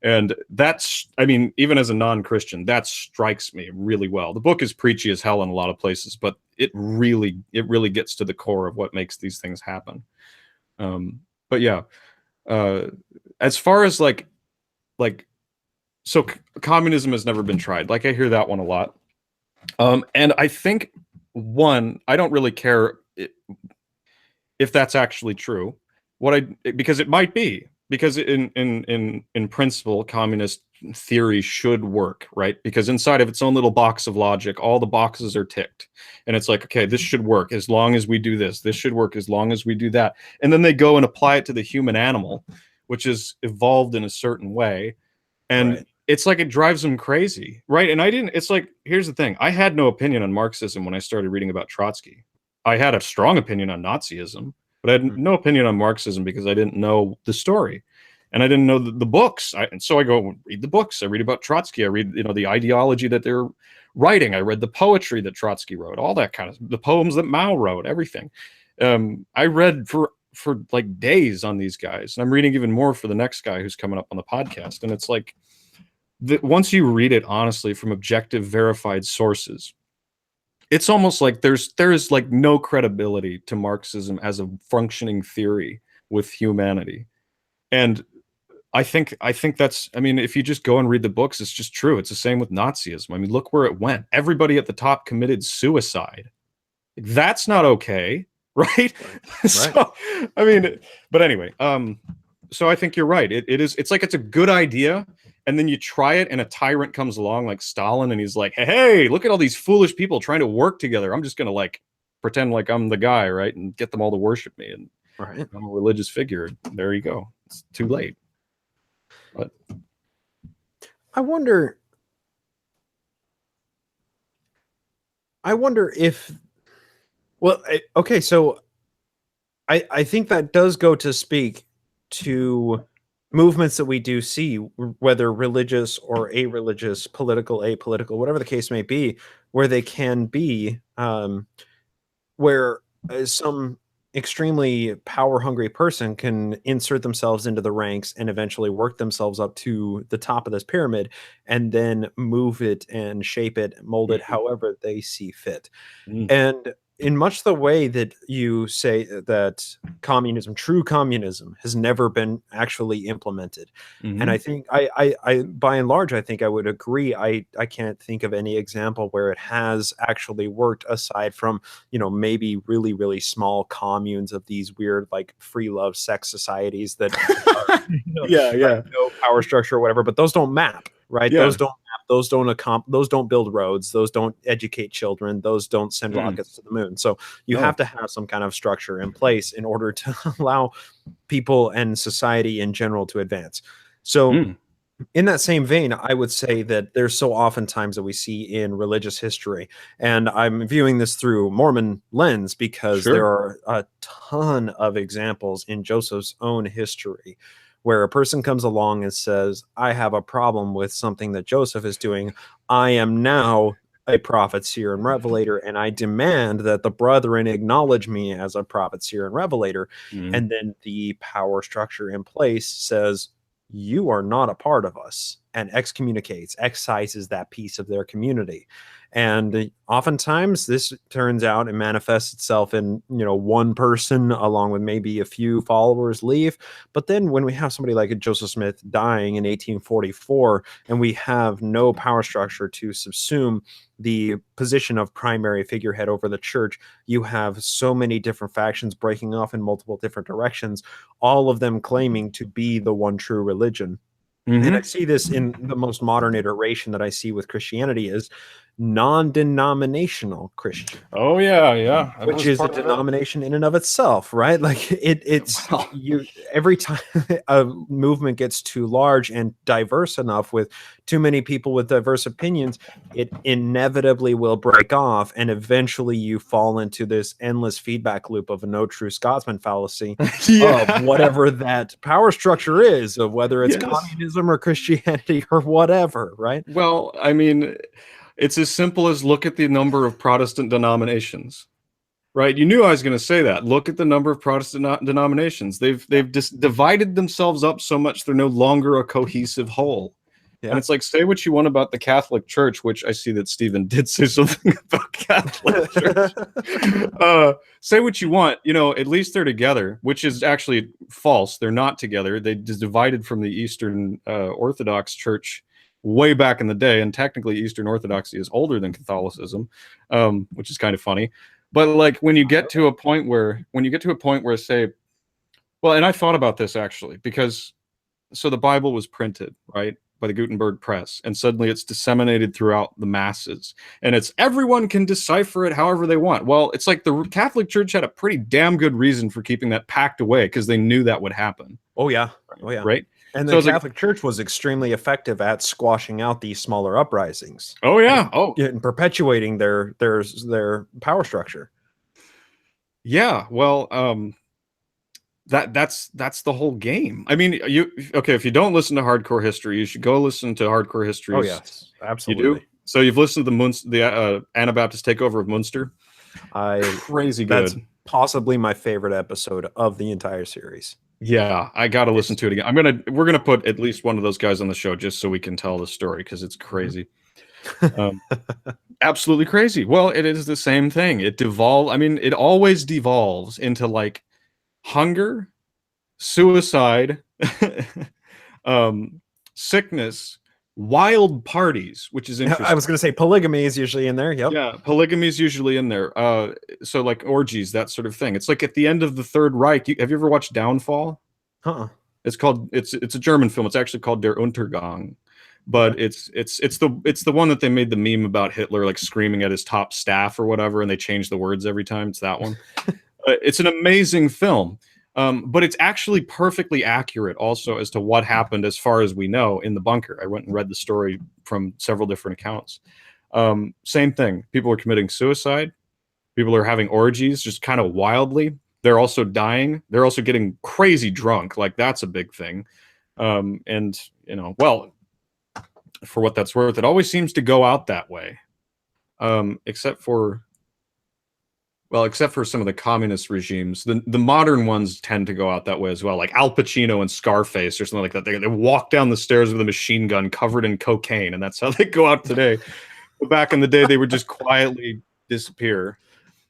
And that's, I mean, even as a non-Christian, that strikes me really well. The book is preachy as hell in a lot of places, but it really gets to the core of what makes these things happen. But yeah, uh, as far as like, so communism has never been tried. Like I hear that one a lot. And I think one, I don't really care if that's actually true. Because it might be, because in principle, communist theory should work, right? Because inside of its own little box of logic, all the boxes are ticked, and it's like, okay, this should work as long as we do this. This should work as long as we do that, and then they go and apply it to the human animal, which is evolved in a certain way, and Right. it's like it drives them crazy, right? And I didn't. It's like, here's the thing: I had no opinion on Marxism when I started reading about Trotsky. I had a strong opinion on Nazism, but I had Mm. no opinion on Marxism because I didn't know the story, and I didn't know the books. And so I go read the books. I read about Trotsky. I read, the ideology that they're writing. I read the poetry that Trotsky wrote, all that kind of, the poems that Mao wrote, everything. I read for like days on these guys, and I'm reading even more for the next guy who's coming up on the podcast. And it's like, once you read it honestly from objective, verified sources, it's almost like there is like no credibility to Marxism as a functioning theory with humanity. And I think that's, I mean, if you just go and read the books, it's just true. It's the same with Nazism. I mean, look where it went. Everybody at the top committed suicide. That's not okay, right? Right. Right. So, I mean, but anyway, so I think you're right. It's like it's a good idea, and then you try it, and a tyrant comes along like Stalin, and he's like, hey, look at all these foolish people trying to work together. I'm just gonna like pretend like I'm the guy, right, and get them all to worship me, and Right. I'm a religious figure. There you go. It's too late. But I wonder. I wonder if. Well, okay. So I think that does go to speak to movements that we do see, whether religious or a-religious, political, apolitical, whatever the case may be, where they can be, where some extremely power-hungry person can insert themselves into the ranks and eventually work themselves up to the top of this pyramid, and then move it and shape it, mold it however they see fit. mm, And in much the way that you say that communism, true communism, has never been actually implemented. And I mhm, think by and large, I think I would agree. I can't think of any example where it has actually worked aside from, maybe really, really small communes of these weird, like free love sex societies that are, yeah, have yeah, no power structure or whatever, but those don't map, right? yeah. Those don't build roads, those don't educate children, those don't send Mm, rockets to the moon. So you have no. to have some kind of structure in place in order to allow people and society in general to advance. So Mm, in that same vein, I would say that there's so often times that we see in religious history, and I'm viewing this through Mormon lens because there sure. are a ton of examples in Joseph's own history where a person comes along and says, I have a problem with something that Joseph is doing. I am now a prophet, seer, and revelator, and I demand that the brethren acknowledge me as a prophet, seer, and revelator. Mm, And then the power structure in place says, you are not a part of us. and excommunicates, excises that piece of their community. And oftentimes this turns out and manifests itself in, one person along with maybe a few followers leave. But then when we have somebody like Joseph Smith dying in 1844, and we have no power structure to subsume the position of primary figurehead over the church, you have so many different factions breaking off in multiple different directions, all of them claiming to be the one true religion. And I see this in the most modern iteration that I see with Christianity is non-denominational Christian. Oh yeah. Which is a denomination in and of itself, right? Like it's you every time a movement gets too large and diverse enough with too many people with diverse opinions, it inevitably will break off, and eventually you fall into this endless feedback loop of a no true Scotsman fallacy of whatever that power structure is, of whether it's communism or Christianity or whatever, right? Well, I mean, it's as simple as look at the number of Protestant denominations, right? You knew I was going to say that. Look at the number of Protestant denominations. They've just divided themselves up so much they're no longer a cohesive whole. Yeah. And it's like, say what you want about the Catholic Church, which I see that Stephen did say something about Catholic Church. Say what you want, at least they're together, which is actually false. They're not together. They just divided from the Eastern Orthodox Church way back in the day, and technically Eastern Orthodoxy is older than Catholicism, which is kind of funny. But like when you get to a point where say, well, and I thought about this actually, because so the Bible was printed, right, by the Gutenberg press, and suddenly it's disseminated throughout the masses, and it's everyone can decipher it however they want. Well, it's like the Catholic Church had a pretty damn good reason for keeping that packed away, because they knew that would happen. Oh yeah. Right. And the Catholic Church was extremely effective at squashing out these smaller uprisings. Oh yeah. And perpetuating their power structure. Yeah. Well, that's the whole game. I mean, if you don't listen to Hardcore History, you should go listen to Hardcore History. Oh yes, absolutely. You do? So you've listened to the Anabaptist takeover of Munster? Crazy good. That's possibly my favorite episode of the entire series. Yeah, I got to listen to it again. We're gonna put at least one of those guys on the show just so we can tell the story, because it's crazy. Absolutely crazy. Well, it is the same thing. It always devolves into like hunger, suicide, sickness, wild parties, which is interesting. I was going to say polygamy is usually in there. Yep. Yeah, polygamy is usually in there. So like orgies, that sort of thing. It's like at the end of the Third Reich. Have you ever watched Downfall? It's a German film. It's actually called Der Untergang, but it's the one that they made the meme about Hitler like screaming at his top staff or whatever, and they change the words every time. It's that one. It's an amazing film. But it's actually perfectly accurate also as to what happened as far as we know in the bunker. I went and read the story from several different accounts. Same thing. People are committing suicide. People are having orgies just kind of wildly. They're also dying. They're also getting crazy drunk. Like that's a big thing. And, well, for what that's worth, it always seems to go out that way. Except for some of the communist regimes. The modern ones tend to go out that way as well, like Al Pacino and Scarface or something like that. They walk down the stairs with a machine gun covered in cocaine, and that's how they go out today. But back in the day, they would just quietly disappear.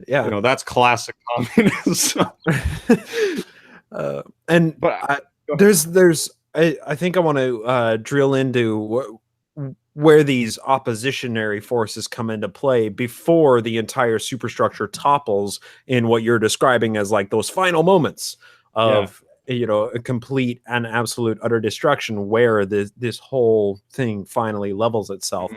Yeah. That's classic communism. I think I want to drill into where these oppositionary forces come into play before the entire superstructure topples in what you're describing as like those final moments of a complete and absolute utter destruction, where this whole thing finally levels itself.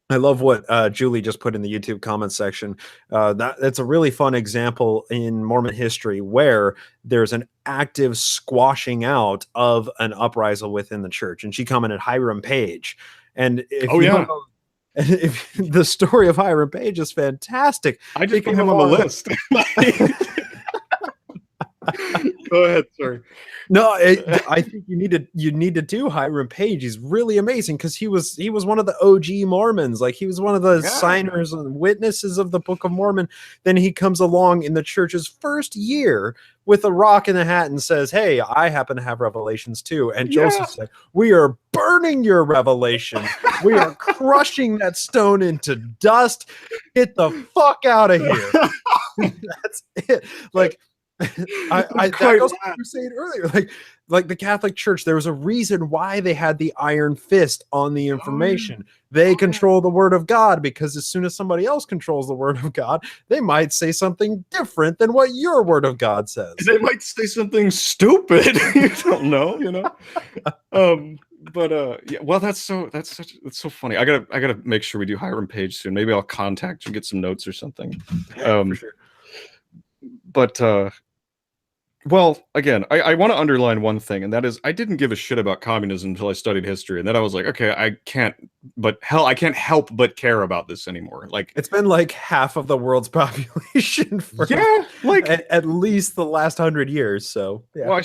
I love what Julie just put in the YouTube comments section. That's a really fun example in Mormon history where there's an active squashing out of an uprisal within the church. And she commented Hiram Page. And if the story of Hiram Page is fantastic. I just put him on the list. Go ahead, sorry. No, I think you need to do Hiram Page. He's really amazing because he was one of the OG Mormons. Like he was one of the Yeah. signers and witnesses of the Book of Mormon. Then he comes along in the church's first year with a rock in a hat and says, "Hey, I happen to have revelations too." And Yeah. Joseph's like, "We are burning your revelation. We are crushing that stone into dust. Get the fuck out of here." That's it. Like that goes to what you were saying earlier. Like the Catholic Church, there was a reason why they had the iron fist on the information. They control the word of God because as soon as somebody else controls the word of God, they might say something different than what your word of God says. They might say something stupid. You don't know, you know. Yeah, well, that's so funny. I gotta make sure we do Hiram Page soon. Maybe I'll contact you, get some notes or something. For sure. But well, again, I want to underline one thing, and that is I didn't give a shit about communism until I studied history, and then I was like, okay, I can't help but care about this anymore. Like It's been like half of the world's population for like at least the last 100 years. So yeah. Well, I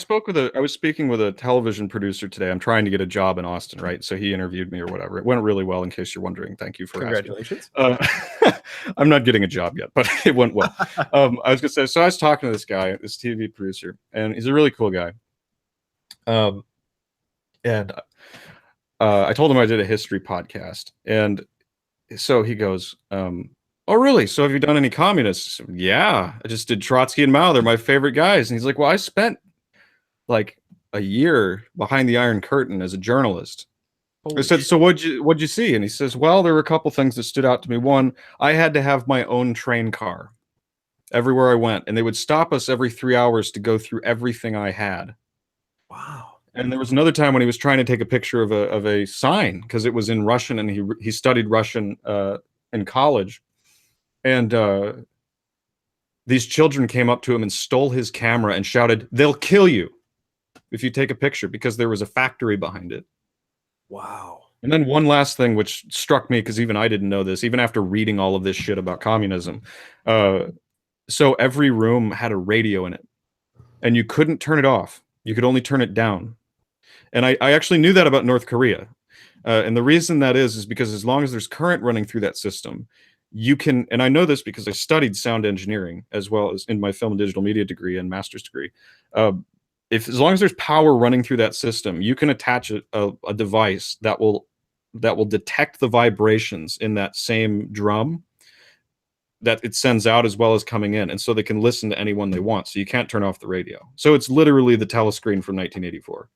was speaking with a television producer today. I'm trying to get a job in Austin, right? So he interviewed me or whatever. It went really well, in case you're wondering. Thank you for Congratulations. asking. I'm not getting a job yet, but it went well. I was gonna say, so I was talking to this guy, this TV producer, and he's a really cool guy. And I told him I did a history podcast, and so he goes, "Oh, really? So have you done any communists?" Yeah, I just did Trotsky and Mao. They're my favorite guys. And he's like, "Well, I spent like a year behind the Iron Curtain as a journalist." I said, "So what'd you see?" And he says, "Well, there were a couple things that stood out to me. One, I had to have my own train car everywhere I went, and they would stop us every 3 hours to go through everything I had." Wow. And there was another time when he was trying to take a picture of a sign because it was in Russian, and he studied Russian in college, and these children came up to him and stole his camera and shouted, "They'll kill you if you take a picture," because there was a factory behind it. Wow. And then one last thing which struck me, because even I didn't know this, even after reading all of this shit about communism. So every room had a radio in it, and you couldn't turn it off. You could only turn it down. And I actually knew that about North Korea. And the reason that is because as long as there's current running through that system, you can, and I know this because I studied sound engineering as well as in my film and digital media degree and master's degree. If as long as there's power running through that system, you can attach a device that will detect the vibrations in that same drum that it sends out as well as coming in, and so they can listen to anyone they want. So you can't turn off the radio. So it's literally the telescreen from 1984.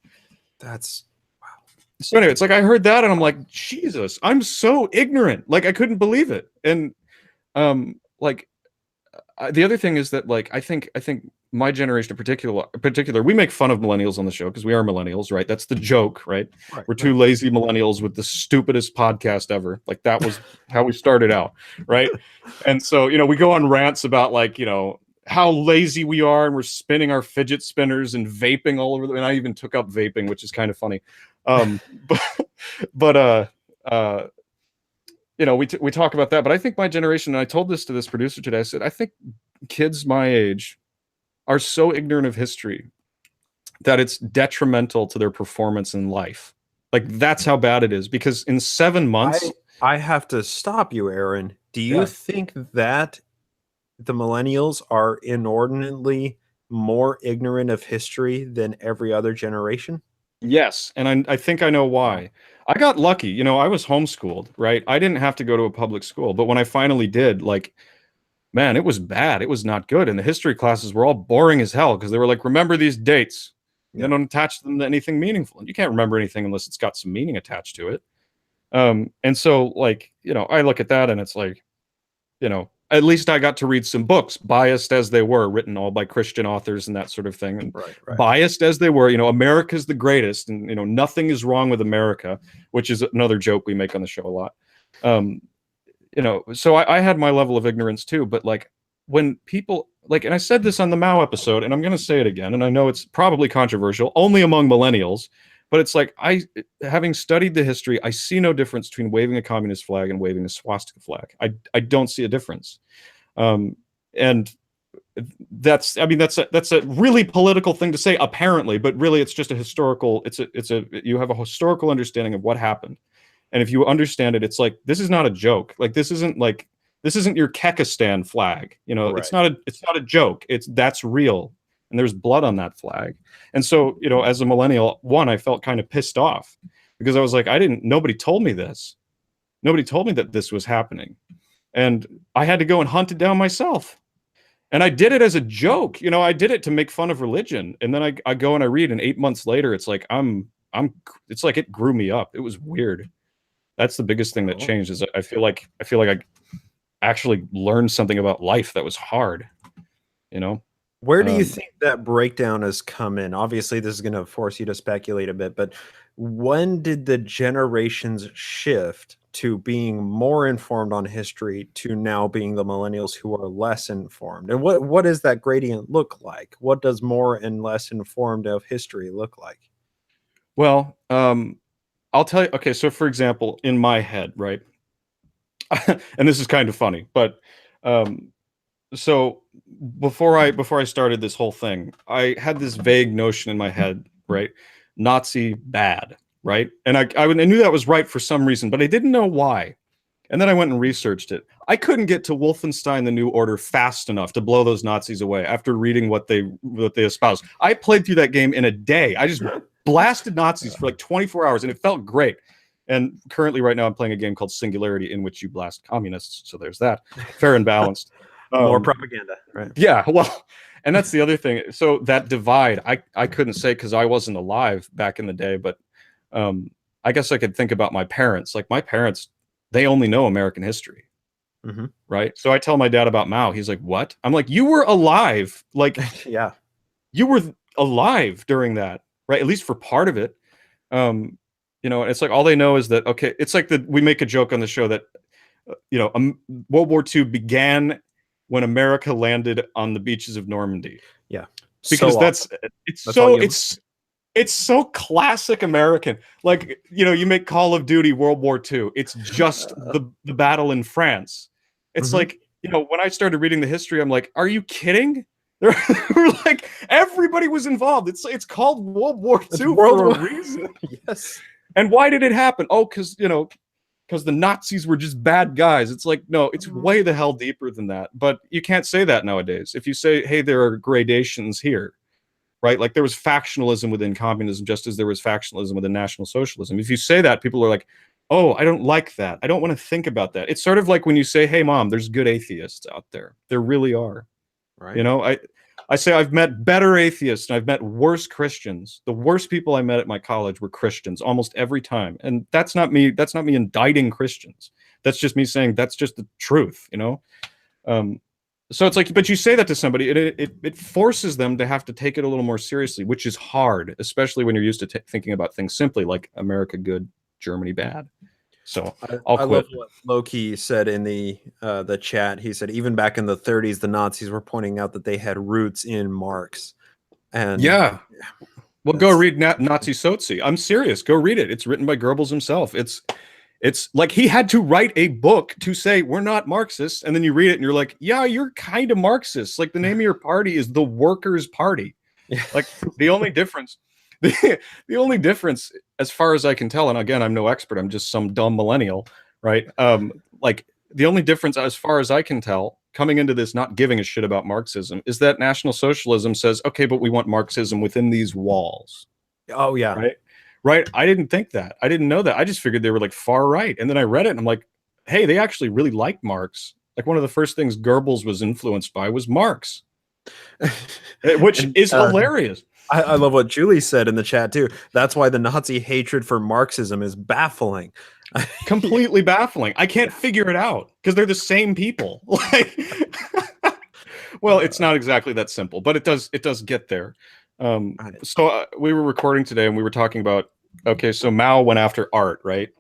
That's So anyway, it's like I heard that and I'm like, Jesus, I'm so ignorant. Like I couldn't believe it. And like the other thing is that like I think my generation in particular, we make fun of millennials on the show because we are millennials, right? That's the joke, right? We're two lazy millennials with the stupidest podcast ever. Like that was how we started out, right? And so, you know, we go on rants about like, you know, how lazy we are, and we're spinning our fidget spinners and vaping all over. And I even took up vaping, which is kind of funny. But you know, we talk about that. But I think my generation, and I told this to this producer today, I said, I think kids my age are so ignorant of history that it's detrimental to their performance in life. Like that's how bad it is. Because in 7 months, I have to stop you, Aaron. Do you think that the millennials are inordinately more ignorant of history than every other generation? Yes, and I think I know why. I got lucky. You know, I was homeschooled, right? I didn't have to go to a public school, but when I finally did, like, man, it was bad. It was not good. And the history classes were all boring as hell because they were like, remember these dates. Yeah. They don't attach them to anything meaningful. And you can't remember anything unless it's got some meaning attached to it. And so, like, you know, I look at that and it's like, you know, at least I got to read some books, biased as they were, written all by Christian authors and that sort of thing. And biased as they were, you know, America's the greatest, and you know, nothing is wrong with America, which is another joke we make on the show a lot. You know, so I had my level of ignorance too, but like when people like, and I said this on the Mao episode, and I'm going to say it again, and I know it's probably controversial, only among millennials, but it's like having studied the history, I see no difference between waving a communist flag and waving a swastika flag. I don't see a difference. And I mean, that's a really political thing to say, apparently, but really it's just a historical, you have a historical understanding of what happened. And if you understand it, it's like, this is not a joke. Like, this isn't your Kekistan flag. You know, Right. it's not a joke. That's real. And there's blood on that flag. And so, you know, as a millennial, I felt kind of pissed off because I was like, nobody told me this. Nobody told me that this was happening. And I had to go and hunt it down myself. And I did it as a joke. You know, I did it to make fun of religion. And then I go and I read, and 8 months later, it's like, it's like it grew me up. It was weird. That's the biggest thing that changed, is I feel like I actually learned something about life that was hard, you know? Where do you think that breakdown has come in? Obviously, this is going to force you to speculate a bit, but when did the generations shift to being more informed on history to now being the millennials who are less informed? And what does that gradient look like? What does more and less informed of history look like? Well, I'll tell you. Okay, so for example, in my head, right, and this is kind of funny, but so before I started this whole thing, I had this vague notion in my head, right? Nazi bad, right? And I knew that was right for some reason, but I didn't know why. And then I went and researched it. I couldn't get to Wolfenstein: The New Order fast enough to blow those Nazis away after reading what they espoused. I played through that game in a day. I just blasted Nazis for like 24 hours, and it felt great. And currently, right now, I'm playing a game called Singularity, in which you blast communists. So there's that. Fair and balanced. More propaganda, right? Yeah, well, and that's the other thing. So that divide, I couldn't say because I wasn't alive back in the day, but I guess I could think about my parents. Like, my parents, they only know American history, right? So I tell my dad about Mao. He's like, "What?" I'm like, "You were alive. Like, Yeah, you were alive during that, right? At least for part of it." You know, it's like all they know is that, okay, it's like we make a joke on the show that World War II began when America landed on the beaches of Normandy. yeah, Because so it's so classic American. Like, you know, you make Call of Duty World War II. It's just the battle in France. It's like, you know, when I started reading the history, I'm like, are you kidding? There were like, everybody was involved. It's called World War II for a reason. Yes. And why did it happen? Oh, because the Nazis were just bad guys. It's like, no, it's way the hell deeper than that. But you can't say that nowadays. If you say, hey, there are gradations here, right? Like, there was factionalism within communism, just as there was factionalism within National Socialism. If you say that, people are like, oh, I don't like that. I don't want to think about that. It's sort of like when you say, hey, Mom, there's good atheists out there. There really are. Right. You know, I say I've met better atheists and I've met worse Christians. The worst people I met at my college were Christians almost every time. And that's not me indicting Christians. That's just me saying that's just the truth, you know? So it's like, but you say that to somebody, it forces them to have to take it a little more seriously, which is hard, especially when you're used to thinking about things simply like America good, Germany bad. So I'll quit. Love what Loki said in the chat. He said even back in the 30s, the Nazis were pointing out that they had roots in Marx. And yeah, well, go read Nazi Sozi. I'm serious. Go read it. It's written by Goebbels himself. It's like he had to write a book to say we're not Marxists, and then you read it and you're like, yeah, you're kind of Marxist. Like, the name of your party is the Workers' Party. Like, the only difference. The only difference, as far as I can tell, and again, I'm no expert, I'm just some dumb millennial, right? Like, the only difference, as far as I can tell, coming into this not giving a shit about Marxism, is that National Socialism says, okay, but we want Marxism within these walls. Oh, yeah. Right? I didn't think that. I didn't know that. I just figured they were like far right. And then I read it and I'm like, hey, they actually really like Marx. Like, one of the first things Goebbels was influenced by was Marx, which is hilarious. I love what Julie said in the chat too. That's why the Nazi hatred for Marxism is baffling. Completely baffling. I can't figure it out because they're the same people. Like, well, it's not exactly that simple, but it does get there. So we were recording today and we were talking about, okay, so Mao went after art, right?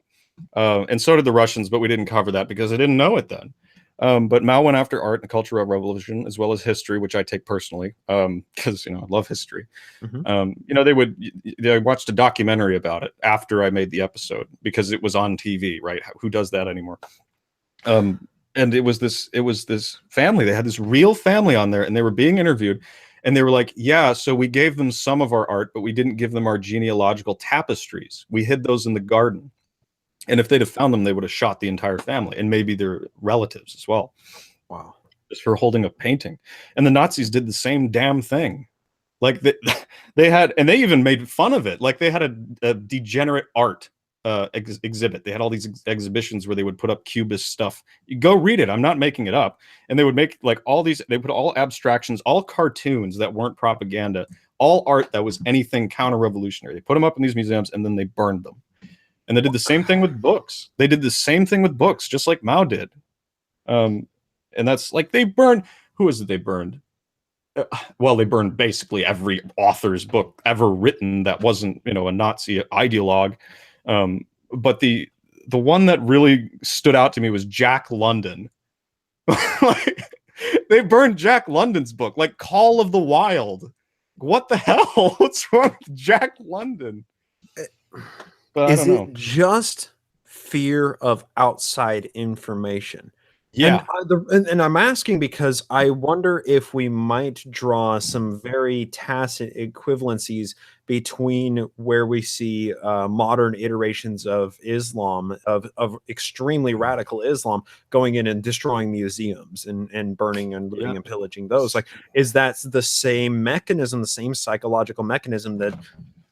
And so did the Russians, but we didn't cover that because I didn't know it then. But Mao went after art and the Cultural Revolution, as well as history, which I take personally, because, I love history. They watched a documentary about it after I made the episode because it was on TV, right? Who does that anymore? And and it was this family. They had this real family on there, and they were being interviewed, and they were like, yeah, so we gave them some of our art, but we didn't give them our genealogical tapestries. We hid those in the garden, and if they'd have found them, they would have shot the entire family and maybe their relatives as well, Wow. just for holding a painting. And the Nazis did the same damn thing. Like they had, and they even made fun of it. Like they had a degenerate art exhibit. They had all these exhibitions where they would put up cubist stuff. You go read it. I'm not making it up. And they would make like all these. They put all abstractions, all cartoons that weren't propaganda, all art that was anything counter-revolutionary. They put them up in these museums and then they burned them. And they did the same thing with books. They did the same thing with books, just like Mao did. And that's like they burned. Who is it they burned? Well, they burned basically every author's book ever written that wasn't, a Nazi ideologue. But the one that really stood out to me was Jack London. Like, they burned Jack London's book, like Call of the Wild. What the hell? What's wrong with Jack London? But Is I don't it know. just fear of outside information? And Yeah, and I'm asking because I wonder if we might draw some very tacit equivalencies between where we see modern iterations of Islam, of extremely radical Islam, going in and destroying museums and burning and looting yeah, and pillaging those. Like, is that the same mechanism, the same psychological mechanism that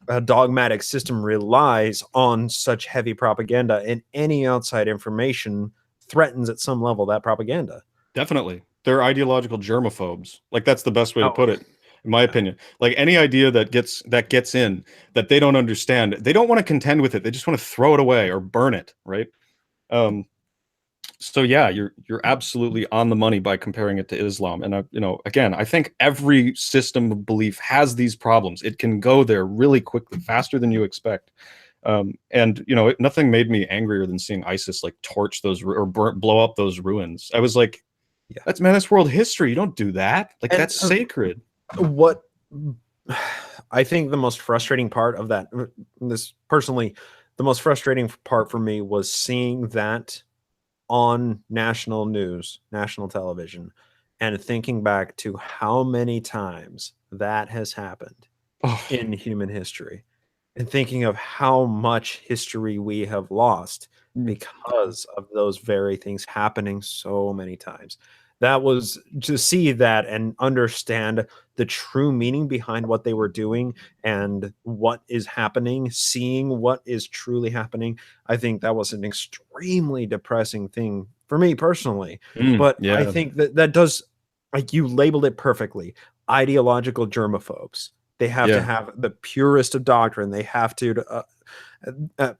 a dogmatic system relies on such heavy propaganda, and any outside information threatens at some level that propaganda? definitely. They're ideological germaphobes. Like that's the best way to Oh, put it, in my yeah. opinion. Like any idea that gets in that they don't understand, they don't want to contend with it. They just want to throw it away or burn it, right? Um, so yeah, you're absolutely on the money by comparing it to Islam. And again, I think every system of belief has these problems. It can go there really quickly, faster than you expect. And nothing made me angrier than seeing ISIS like torch those or blow up those ruins. I was like, Yeah. that's world history. You don't do that. Like And that's sacred. what I think the most frustrating part of that, this personally, the most frustrating part for me was seeing that on national news, national television, and thinking back to how many times that has happened Oh, in human history, and thinking of how much history we have lost because of those very things happening so many times. That was to see that and understand the true meaning behind what they were doing and what is happening, seeing what is truly happening. I think that was an extremely depressing thing for me personally. But I yeah. think that that does, like you labeled it perfectly, ideological germaphobes. They have to Yeah. have the purest of doctrine. They have to uh,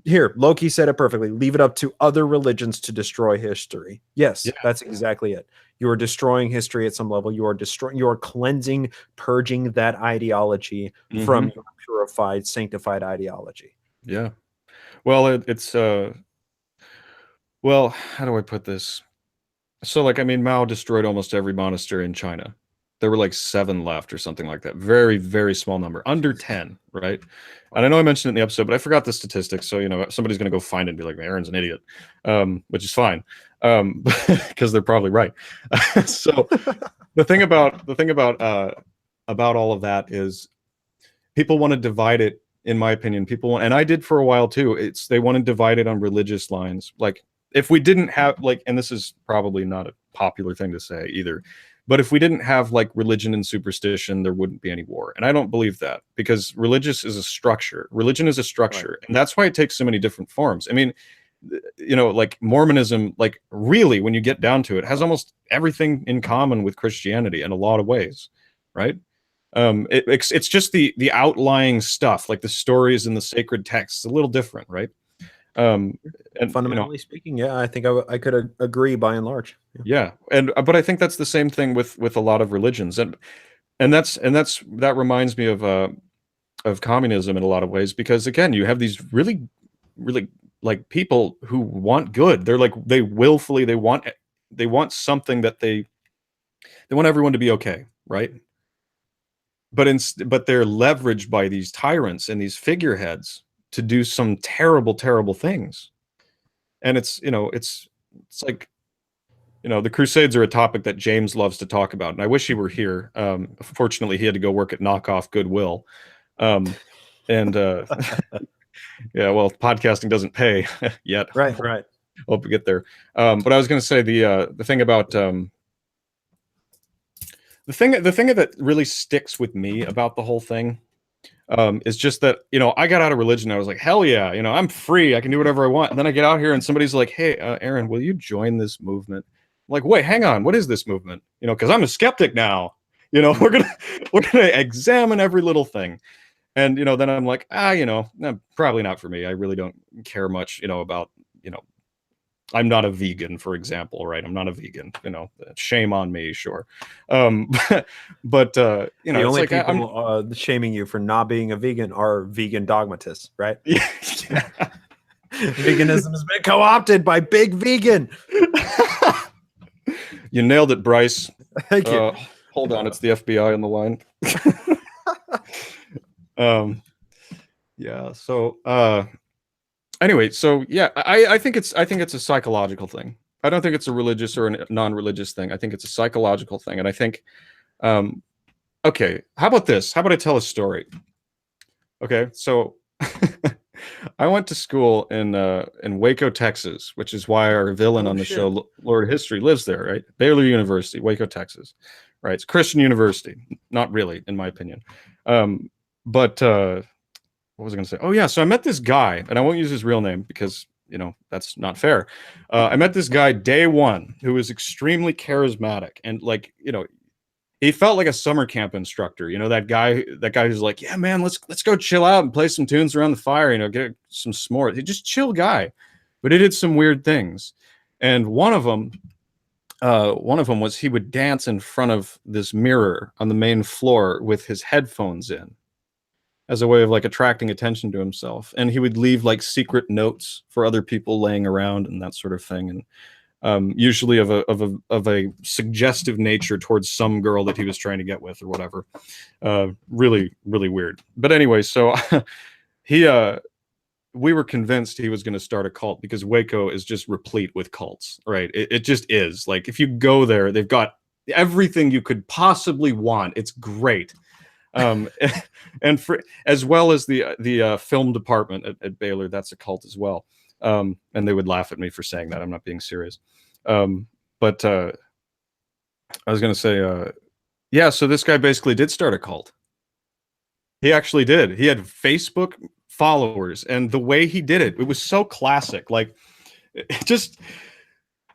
here, Loki said it perfectly. Leave it up to other religions to destroy history. Yes, Yeah. that's exactly it. You are destroying history at some level. You are destroying, you are cleansing, purging that ideology from Hmm. your purified, sanctified ideology. Yeah. Well, it's how do I put this? So, like, I mean, Mao destroyed almost every monastery in China. There were like 7 left or something like that. Very, very small number, under Jesus. 10, right? And I Wow. know I mentioned it in the episode, but I forgot the statistics. So, somebody's going to go find it and be like, Aaron's an idiot, which is fine, because they're probably right. So, the thing about all of that is people want to divide it. In my opinion, people want, and I did for a while too. It's they want to divide it on religious lines. Like if we didn't have like, and this is probably not a popular thing to say either, but if we didn't have like religion and superstition, there wouldn't be any war. And I don't believe that because religious is a structure. Religion is a Right. structure, and that's why it takes so many different forms. I mean, like Mormonism, like really, when you get down to it, has almost everything in common with Christianity in a lot of ways, right? It's just the outlying stuff, like the stories and the sacred texts, a little different, right? Um, and Fundamentally speaking, yeah, I think I could agree by and large. Yeah. yeah, and but I think that's the same thing with a lot of religions, and that reminds me of communism in a lot of ways because again, you have these really, really like people who want good. They're like they willfully they want something that they want everyone to be okay, right? But they're leveraged by these tyrants and these figureheads to do some terrible, terrible things. And it's like the Crusades are a topic that James loves to talk about, and I wish he were here. Fortunately, he had to go work at Knockoff Goodwill. And yeah, well, podcasting doesn't pay yet. Right. Hope we get there. But I was going to say the thing about the thing that really sticks with me about the whole thing is just that, I got out of religion. I was like, hell yeah, I'm free. I can do whatever I want. And then I get out here and somebody's like, hey, Aaron, will you join this movement? I'm like, wait, hang on. What is this movement? Because I'm a skeptic now. We're gonna examine every little thing. And, then I'm like, probably not for me. I really don't care much, about, I'm not a vegan, for example, right? I'm not a vegan, shame on me, sure. But the it's only like people shaming you for not being a vegan are vegan dogmatists, right? Yeah. Veganism has been co-opted by Big Vegan. You nailed it, Bryce. Thank you. Hold on, it's the FBI on the line. Yeah. So anyway, so yeah, I think it's a psychological thing. I don't think it's a religious or a non-religious thing. I think it's a psychological thing, and I think, okay, how about this? How about I tell a story? Okay, so I went to school in Waco, Texas, which is why our villain on the show, Lord History, lives there, right? Baylor University, Waco, Texas, right? It's a Christian university, not really, in my opinion. But what was I going to say? Oh yeah, so I met this guy, and I won't use his real name because that's not fair. I met this guy day one who was extremely charismatic, and he felt like a summer camp instructor. That guy who's like, yeah, man, let's go chill out and play some tunes around the fire. Get some s'mores. He just chill guy, but he did some weird things, and one of them was he would dance in front of this mirror on the main floor with his headphones in, as a way of attracting attention to himself. And he would leave secret notes for other people laying around and that sort of thing. And usually of a suggestive nature towards some girl that he was trying to get with or whatever. Really, really weird. But anyway, so we were convinced he was going to start a cult because Waco is just replete with cults, right? It just is. If you go there, they've got everything you could possibly want. It's great. And for as well as the film department at Baylor, that's a cult as well. And they would laugh at me for saying that. I'm not being serious. But I was going to say, yeah, so this guy basically did start a cult. He actually did. He had Facebook followers, and the way he did it was so classic.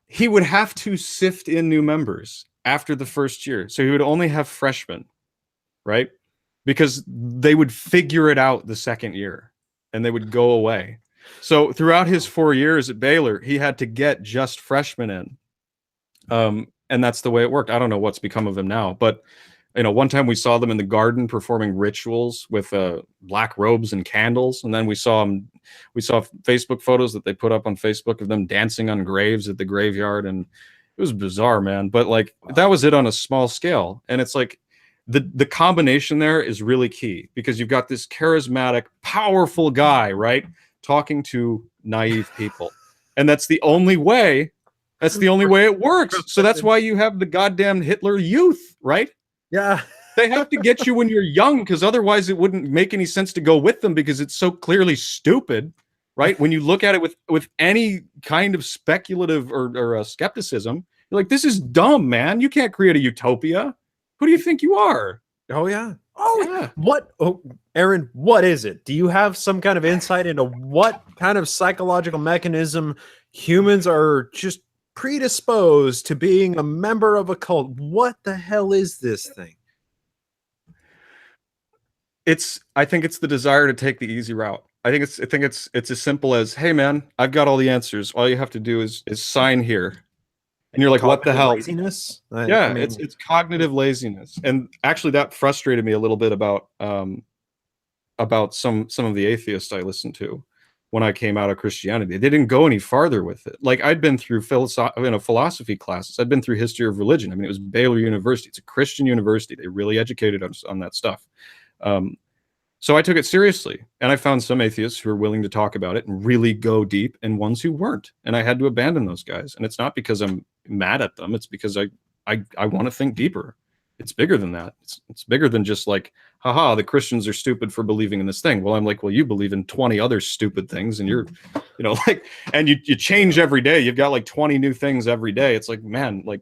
He would have to sift in new members after the first year. So he would only have freshmen, right? Because they would figure it out the second year and they would go away. So throughout his 4 years at Baylor, he had to get just freshmen in. And that's the way it worked. I don't know what's become of him now, but one time we saw them in the garden performing rituals with black robes and candles. And then we saw Facebook photos that they put up on Facebook of them dancing on graves at the graveyard. And it was bizarre, man. But that was it on a small scale. And it's the combination there is really key because you've got this charismatic, powerful guy, right? Talking to naive people. And that's the only way. That's the only way it works. So that's why you have the goddamn Hitler Youth, right? Yeah. They have to get you when you're young because otherwise it wouldn't make any sense to go with them because it's so clearly stupid, right? When you look at it with any kind of speculative or skepticism, you're like, this is dumb, man. You can't create a utopia. Who do you think you are? Oh, yeah. Oh, yeah. What? Oh, Aaron, what is it? Do you have some kind of insight into what kind of psychological mechanism humans are just predisposed to being a member of a cult? What the hell is this thing? I think it's the desire to take the easy route. I think it's as simple as, hey man, I've got all the answers. All you have to do is sign here. And you're like, what the hell? Laziness? Yeah, I mean, it's cognitive laziness. And actually that frustrated me a little bit about some of the atheists I listened to when I came out of Christianity. They didn't go any farther with it. I'd been through philosophy classes. I'd been through history of religion. I mean, it was Baylor University. It's a Christian university. They really educated us on that stuff. So I took it seriously, and I found some atheists who were willing to talk about it and really go deep, and ones who weren't. And I had to abandon those guys. And it's not because I'm mad at them. It's because I want to think deeper. It's bigger than that. It's bigger than just like, haha, the Christians are stupid for believing in this thing. Well, I'm like, well, you believe in 20 other stupid things, and you're, like, and you change every day. You've got like 20 new things every day. It's like, man, like,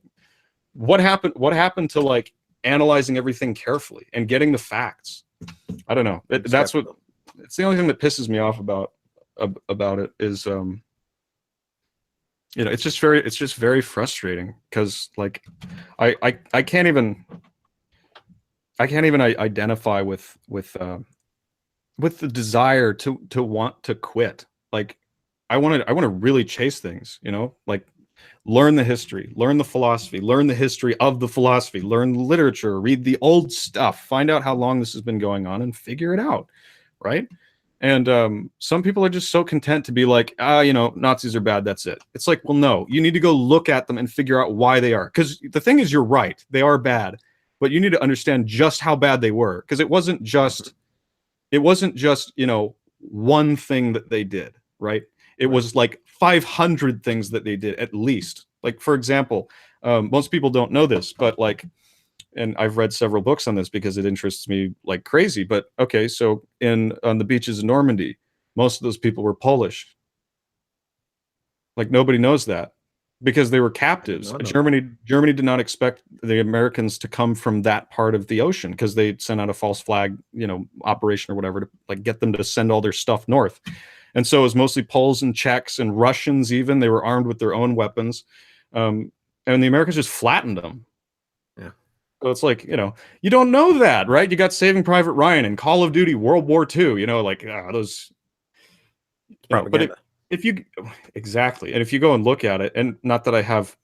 what happened to like analyzing everything carefully and getting the facts? I don't know. That's what, it's the only thing that pisses me off about it is, it's just very frustrating, because like I can't even identify with the desire to want to quit. Like, I want to really chase things, like learn the history, learn the philosophy, learn the history of the philosophy, learn literature, read the old stuff, find out how long this has been going on, and figure it out, right? And some people are just so content to be like, Nazis are bad, that's it. It's like, well, no, you need to go look at them and figure out why they are. Because the thing is, you're right, they are bad, but you need to understand just how bad they were. Because it wasn't just one thing that they did, right? It was like 500 things that they did at least. Like, for example, most people don't know this, but like, and I've read several books on this because it interests me like crazy. But okay, so on the beaches of Normandy, most of those people were Polish. Like, nobody knows that, because they were captives. Germany did not expect the Americans to come from that part of the ocean, because they sent out a false flag, operation or whatever, to like get them to send all their stuff north. And so it was mostly Poles and Czechs and Russians. Even, they were armed with their own weapons, and the Americans just flattened them. Yeah. So it's like, you don't know that, right? You got Saving Private Ryan and Call of Duty World War II, like those propaganda. But if you exactly, and if you go and look at it, and not that I have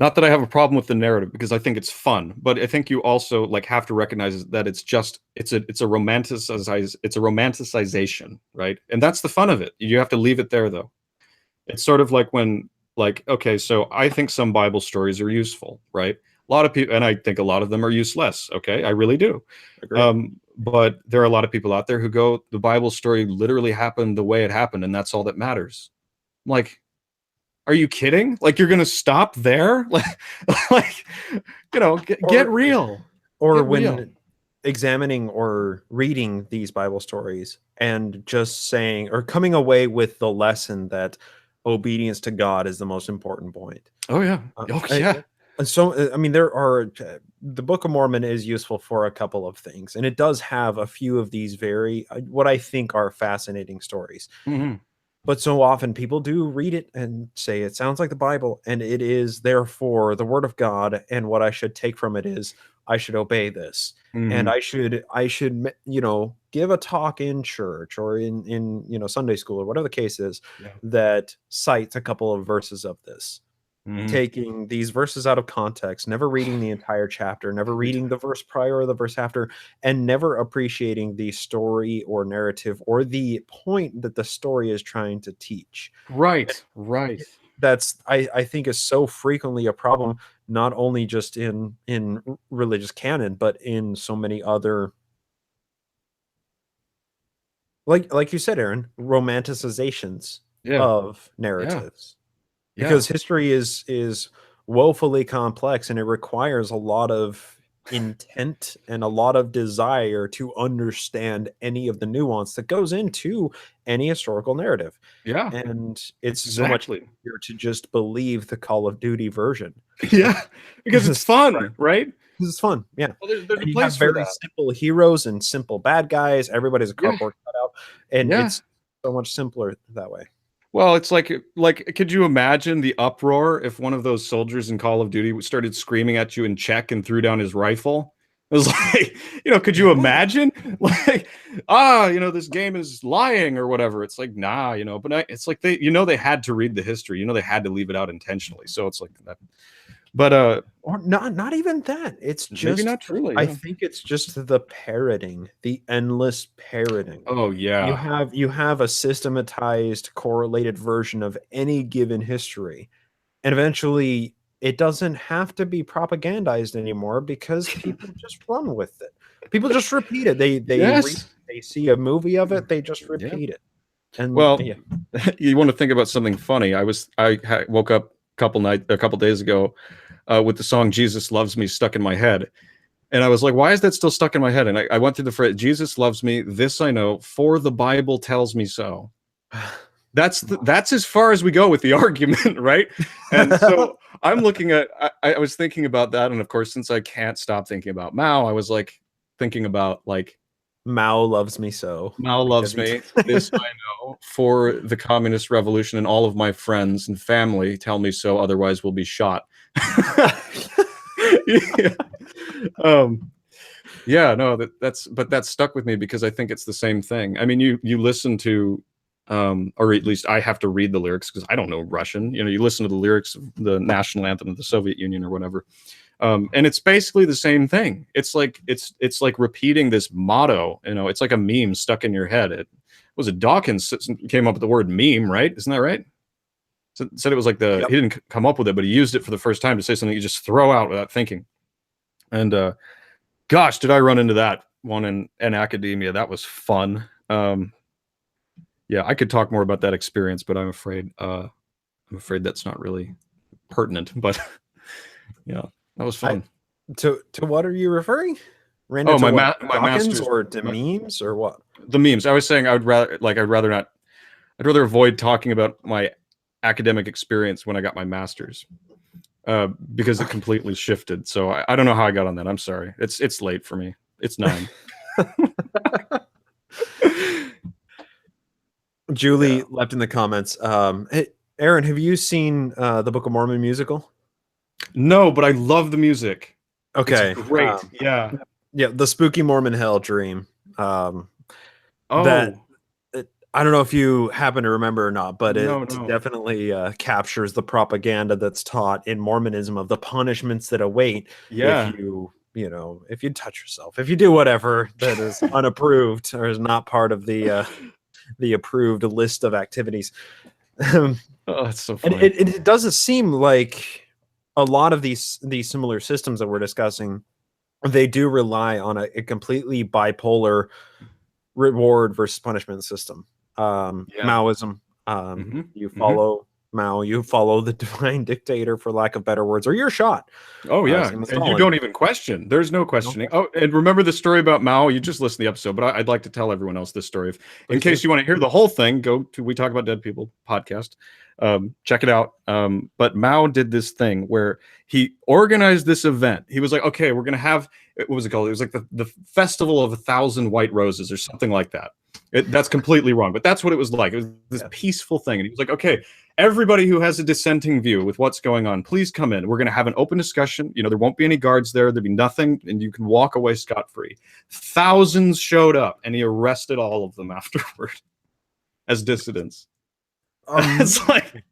a problem with the narrative, because I think it's fun, but I think you also like have to recognize that it's a romanticization, right? And that's the fun of it. You have to leave it there, though. It's sort of like when, like, okay, so I think some Bible stories are useful, right? A lot of people, and I think a lot of them are useless. Okay, I really do. But there are a lot of people out there who go, the Bible story literally happened the way it happened, and that's all that matters. I'm like, are you kidding? Like, you're gonna stop there? Like, get real. Or Get when real. examining or reading these Bible stories and just saying, or coming away with the lesson that obedience to God is the most important point. Oh yeah. Yeah. And so, I mean, the Book of Mormon is useful for a couple of things, and it does have a few of these very, what I think are fascinating stories. Mm-hmm. But so often people do read it and say it sounds like the Bible, and it is therefore the word of God. And what I should take from it is I should obey this, and Mm-hmm. I should give a talk in church or in Sunday school or whatever the case is, Yeah. that cites a couple of verses of this. Mm-hmm. Taking these verses out of context, never reading the entire chapter, never reading the verse prior or the verse after, and never appreciating the story or narrative or the point that the story is trying to teach. Right. That's I think is so frequently a problem, not only just in religious canon, but in so many other, like you said, Aaron, romanticizations Yeah. of Yeah. narratives. Yeah. Because history is woefully complex, and it requires a lot of intent and a lot of desire to understand any of the nuance that goes into any historical narrative. Yeah. And it's so much Exactly. easier to just believe the Call of Duty version. Yeah. Because it's Right. fun, right? Because it's fun, yeah. Well, there's a And you have place for very that. simple heroes and simple bad guys. Everybody's a Yeah. cardboard cutout, and Yeah. it's so much simpler that way. Well, it's like, could you imagine the uproar if one of those soldiers in Call of Duty started screaming at you in Czech and threw down his rifle? It was like, could you imagine? Like, this game is lying or whatever. It's like, nah, but it's like they had to read the history. They had to leave it out intentionally. So it's like that. But Or not even that. It's maybe just, not truly. I Yeah. think it's just the parroting, the endless parroting. Oh yeah. You have a systematized, correlated version of any given history, and eventually it doesn't have to be propagandized anymore because people just run with it. People just repeat it. Yes. They see a movie of it, they just Yeah. repeat it. And Well, yeah, you want to think about something funny. I woke up a couple days ago with the song "Jesus Loves Me" stuck in my head, and I was like, "Why is that still stuck in my head?" And I went through the phrase, "Jesus loves me. This I know, for the Bible tells me so." That's as far as we go with the argument, right? And so I'm looking at. I was thinking about that, and of course, since I can't stop thinking about Mao, I was like thinking about like Mao loves me so Mao because loves he. me. This I know, for the communist revolution, and all of my friends and family tell me so. Otherwise, we'll be shot. Yeah. Um, yeah, no, that stuck with me because I think it's the same thing. I mean, you listen to, or at least I have to read the lyrics because I don't know Russian. You know, you listen to the lyrics of the national anthem of the Soviet Union or whatever, and it's basically the same thing. It's like repeating this motto. You know, it's like a meme stuck in your head. It was it Dawkins came up with the word meme, right? Isn't that right? Said it was like Yep. he didn't come up with it, but he used it for the first time to say something you just throw out without thinking. And gosh, did I run into that one in academia? That was fun. Yeah, I could talk more about that experience, but I'm afraid that's not really pertinent. But yeah, that was I fun. to what are you referring? Ran Oh, into what, my Dawkins master's, or to memes or what? the memes. I was saying I'd rather avoid talking about my academic experience when I got my master's. Because it completely shifted. So I don't know how I got on that. I'm sorry. It's late for me. It's 9. Julie Yeah. left in the comments. Hey, Aaron, have you seen the Book of Mormon musical? No, but I love the music. It's Okay. great. Yeah. Yeah, the Spooky Mormon Hell Dream. Um, that Oh, I don't know if you happen to remember or not, but no, it no. definitely captures the propaganda that's taught in Mormonism of the punishments that await if Yeah. if you touch yourself, if you do whatever that is unapproved or is not part of the approved list of activities. and Oh, it's so it, funny. it doesn't seem like a lot of these similar systems that we're discussing, they do rely on a completely bipolar reward versus punishment system. Yeah. Maoism. Hmm. You Hmm. follow Mao, you follow the divine dictator, for lack of better words, or you're shot. Oh yeah, Same with and you Stalin. don't even question. There's no No, questioning. Oh, and remember the story about Mao? You just listened to the episode, but I'd like to tell everyone else this story. If, in please do. case you want to hear the whole thing, go to We Talk About Dead People podcast. Check it out. But Mao did this thing where he organized this event. He was like, okay, we're gonna have, what was it called? It was like the Festival of 1,000 White Roses or something like that. That's completely wrong, but that's what it was like. It was this Yeah. peaceful thing, and he was like, okay, everybody who has a dissenting view with what's going on, please come in. We're going to have an open discussion. You know, there won't be any guards there. There'll be nothing, and you can walk away scot-free. Thousands showed up, and he arrested all of them afterward as dissidents. It's like,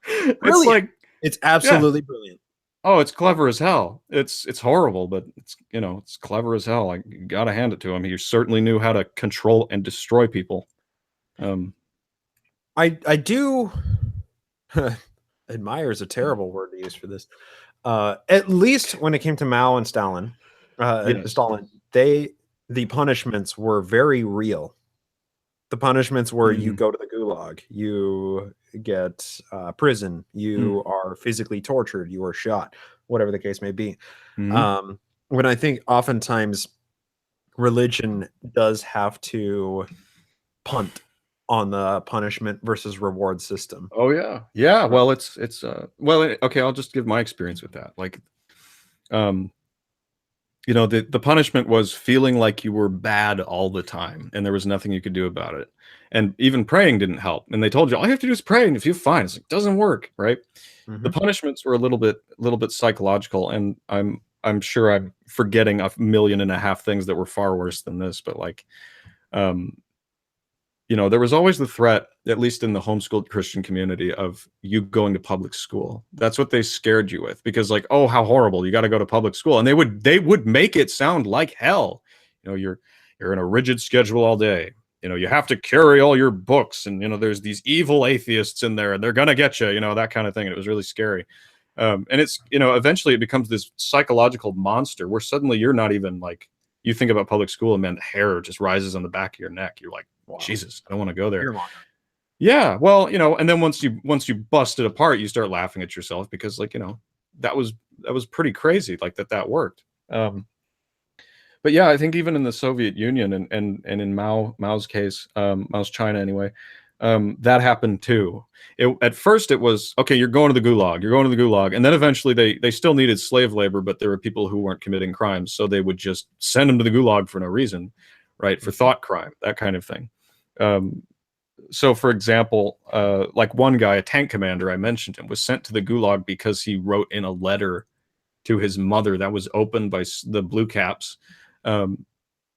it's Brilliant. like, It's yeah. absolutely brilliant. Oh, it's clever as hell. It's horrible, but it's clever as hell. I gotta hand it to him. He certainly knew how to control and destroy people. Um, I do admire is a terrible word to use for this. At least when it came to Mao and Stalin, yes. Stalin, the punishments were very real. The punishments were you Mm, go to the gulag, you get prison, mm, you are physically tortured, you are shot, whatever the case may be. mm. Um, when I think oftentimes religion does have to punt on the punishment versus reward system. Oh yeah. Yeah, Uh, well okay, I'll just give my experience with that. Like um the punishment was feeling like you were bad all the time and there was nothing you could do about it. And even praying didn't help. And they told you all you have to do is pray and if you're fine. It's like it doesn't work, right? The mhm. punishments were a little bit psychological and I'm sure I'm forgetting 1.5 million things that were far worse than this, but like um there was always the threat, at least in the homeschooled Christian community, of you going to public school. That's what they scared you with, because like, oh, how horrible, you got to go to public school, and they would make it sound like hell. You're in a rigid schedule all day. You have to carry all your books, and there's these evil atheists in there, and they're gonna get you. That kind of thing. And it was really scary. And it's eventually it becomes this psychological monster where suddenly you're not even like you think about public school and man, the hair just rises on the back of your neck. You're like, Wow. Jesus, I don't want to go there. Fear monger. Yeah, well, and then once you bust it apart, you start laughing at yourself because, like, that was pretty crazy, like that worked. But yeah, I think even in the Soviet Union and in Mao's case, Mao's China anyway, that happened too. At first it was okay, you're going to the gulag, and then eventually they still needed slave labor, but there were people who weren't committing crimes, so they would just send them to the gulag for no reason, right? For Mhm. thought crime, that kind of thing. Um, so, for example, like one guy, a tank commander, I mentioned him, was sent to the gulag because he wrote in a letter to his mother that was opened by the Blue Caps, um,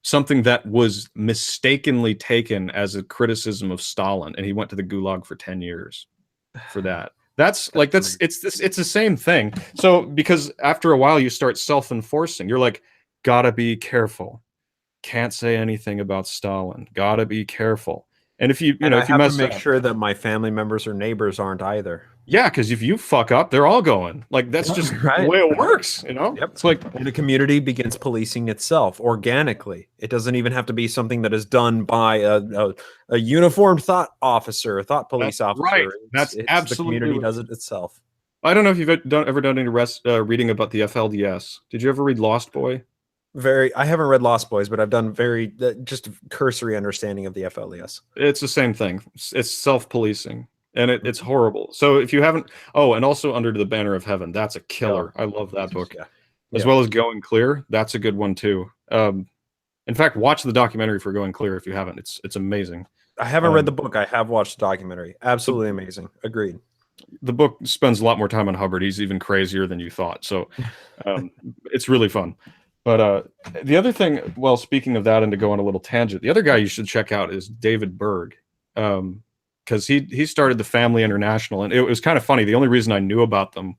something that was mistakenly taken as a criticism of Stalin, and he went to the gulag for 10 years for that. That's like That's amazing. it's the same thing. So because after a while you start self-enforcing. You're like, gotta be careful. Can't say anything about Stalin. Gotta be careful. And And I if you have to mess make up, sure that my family members or neighbors aren't either. yeah, because if you fuck up, they're all going. Like that's just the Right. way it works. Yep. It's like, And a community begins policing itself organically. It doesn't even have to be something that is done by a uniformed thought officer, a thought that's police right. officer. That's It's the absolutely community what. does it itself. I don't know if you've ever done any reading about the FLDS. Did you ever read Lost Boy? Very. I haven't read Lost Boys, but I've done very just cursory understanding of the FLES. It's the same thing. It's self-policing, and it's Mhm. horrible. So if you haven't, oh, and also Under the Banner of Heaven, that's a Yeah. killer. I love that book, Yeah. as Yeah. well as Going Clear. That's a good one too. In fact, watch the documentary for Going Clear if you haven't. It's amazing. I haven't read the Um, book. I have watched the documentary. the Absolutely amazing. Agreed. the book spends a lot more time on Hubbard. He's even crazier than you thought. So it's really fun. But the other thing, well, speaking of that, and to go on a little tangent, the other guy you should check out is David Berg, because he started the Family International, and it was kind of funny. The only reason I knew about them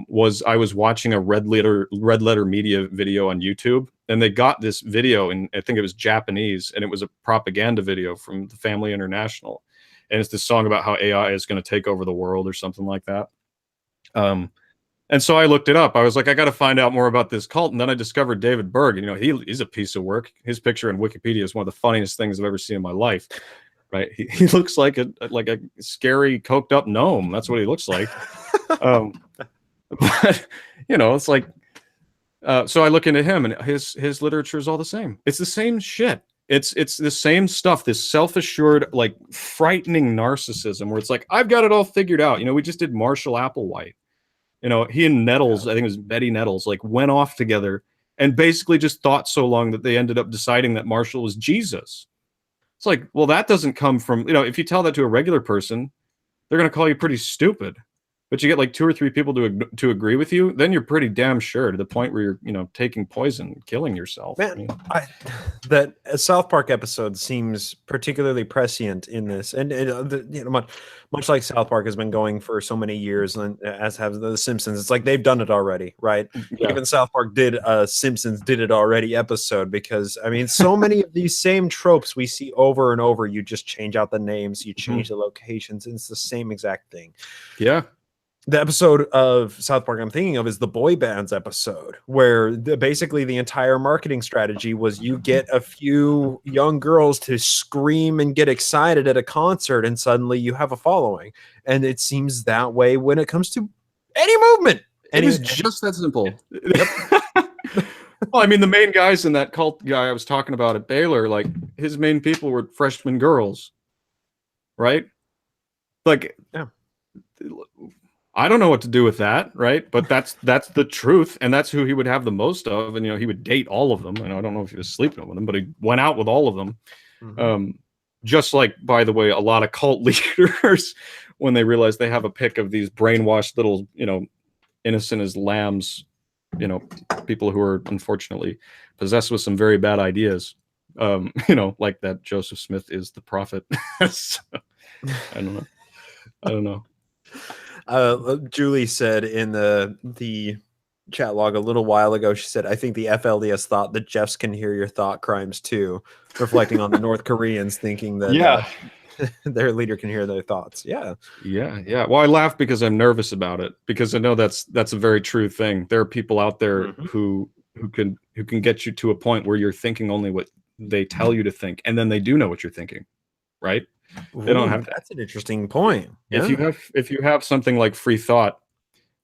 was I was watching a Red Letter Media video on YouTube, and they got this video, and I think it was Japanese, and it was a propaganda video from the Family International, and it's this song about how AI is going to take over the world or something like that. Um, and so I looked it up. I was like, I got to find out more about this cult. And then I discovered David Berg. And, he's a piece of work. His picture in Wikipedia is one of the funniest things I've ever seen in my life. Right? He looks like a scary, coked up gnome. That's what he looks like. Um, but it's like, so I look into him, and his literature is all the same. It's the same shit. It's the same stuff. This self-assured, like frightening narcissism, where it's like, I've got it all figured out. We just did Marshall Applewhite. He and Nettles, Yeah. I think it was Betty Nettles, like went off together and basically just thought so long that they ended up deciding that Marshall was Jesus. It's like, well, that doesn't come from, if you tell that to a regular person, they're going to call you pretty stupid. But you get like two or three people to agree with you, then you're pretty damn sure, to the point where you're, taking poison, killing yourself. I Man, mean, that a South Park episode seems particularly prescient in this, and much like South Park has been going for so many years, and as have the Simpsons. It's like they've done it already, right? yeah. Even South Park did a Simpsons did it already episode, because I mean, so many of these same tropes we see over and over. You just change out the names, you change Mhm. the locations, and it's the same exact thing. Yeah. The episode of South Park I'm thinking of is the boy bands episode, where basically the entire marketing strategy was you get a few young girls to scream and get excited at a concert, and suddenly you have a following. And it seems that way when it comes to any movement. It is Any, just that simple. yep. Well, I mean, the main guys in that cult guy I was talking about at Baylor, like his main people were freshman girls, right? Like, Yeah. I don't know what to do with that, right? But that's the truth, and that's who he would have the most of, and he would date all of them. And I don't know if he was sleeping with them, but he went out with all of them. Mhm. Just like, by the way, a lot of cult leaders, when they realize they have a pick of these brainwashed little, innocent as lambs, people who are unfortunately possessed with some very bad ideas, like that Joseph Smith is the prophet. So, I don't know. I don't know. Julie said in the chat log a little while ago, she said, I think the FLDS thought that Jeffs can hear your thought crimes too, reflecting on the North Koreans thinking that Yeah. their leader can hear their thoughts. Yeah. Yeah. Well, I laugh because I'm nervous about it, because I know that's a very true thing. There are people out there Mhm. who can get you to a point where you're thinking only what they tell you to think, and then they do know what you're thinking, right? They don't Ooh, have that. that's an interesting point. If Yeah. you have something like free thought,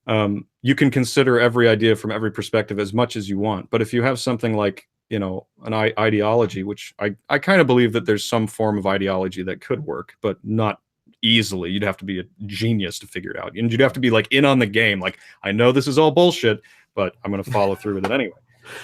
you can consider every idea from every perspective as much as you want. But if you have something like, you know, an ideology, which I kind of believe that there's some form of ideology that could work, but not easily. You'd have to be a genius to figure it out. And you'd have to be like in on the game. Like, I know this is all bullshit, but I'm going to follow through with it anyway.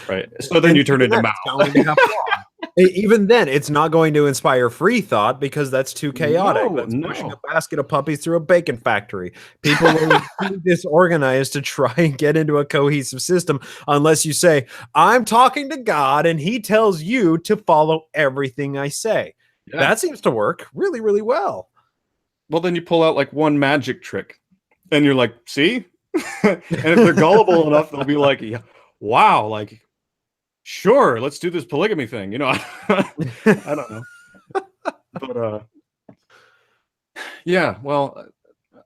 Right. So then And you turn even into then, Mao. it's going to have flaws. Even then, it's not going to inspire free thought because that's too chaotic. No, That's pushing a no. basket of puppies through a bacon factory. People are too disorganized to try and get into a cohesive system unless you say, I'm talking to God and he tells you to follow everything I say. Yeah. That seems to work really, really well. Well, then you pull out like one magic trick and you're like, see? And if they're gullible enough, they'll be like, yeah, wow, like, sure, let's do this polygamy thing. You know, I don't know. But yeah, well,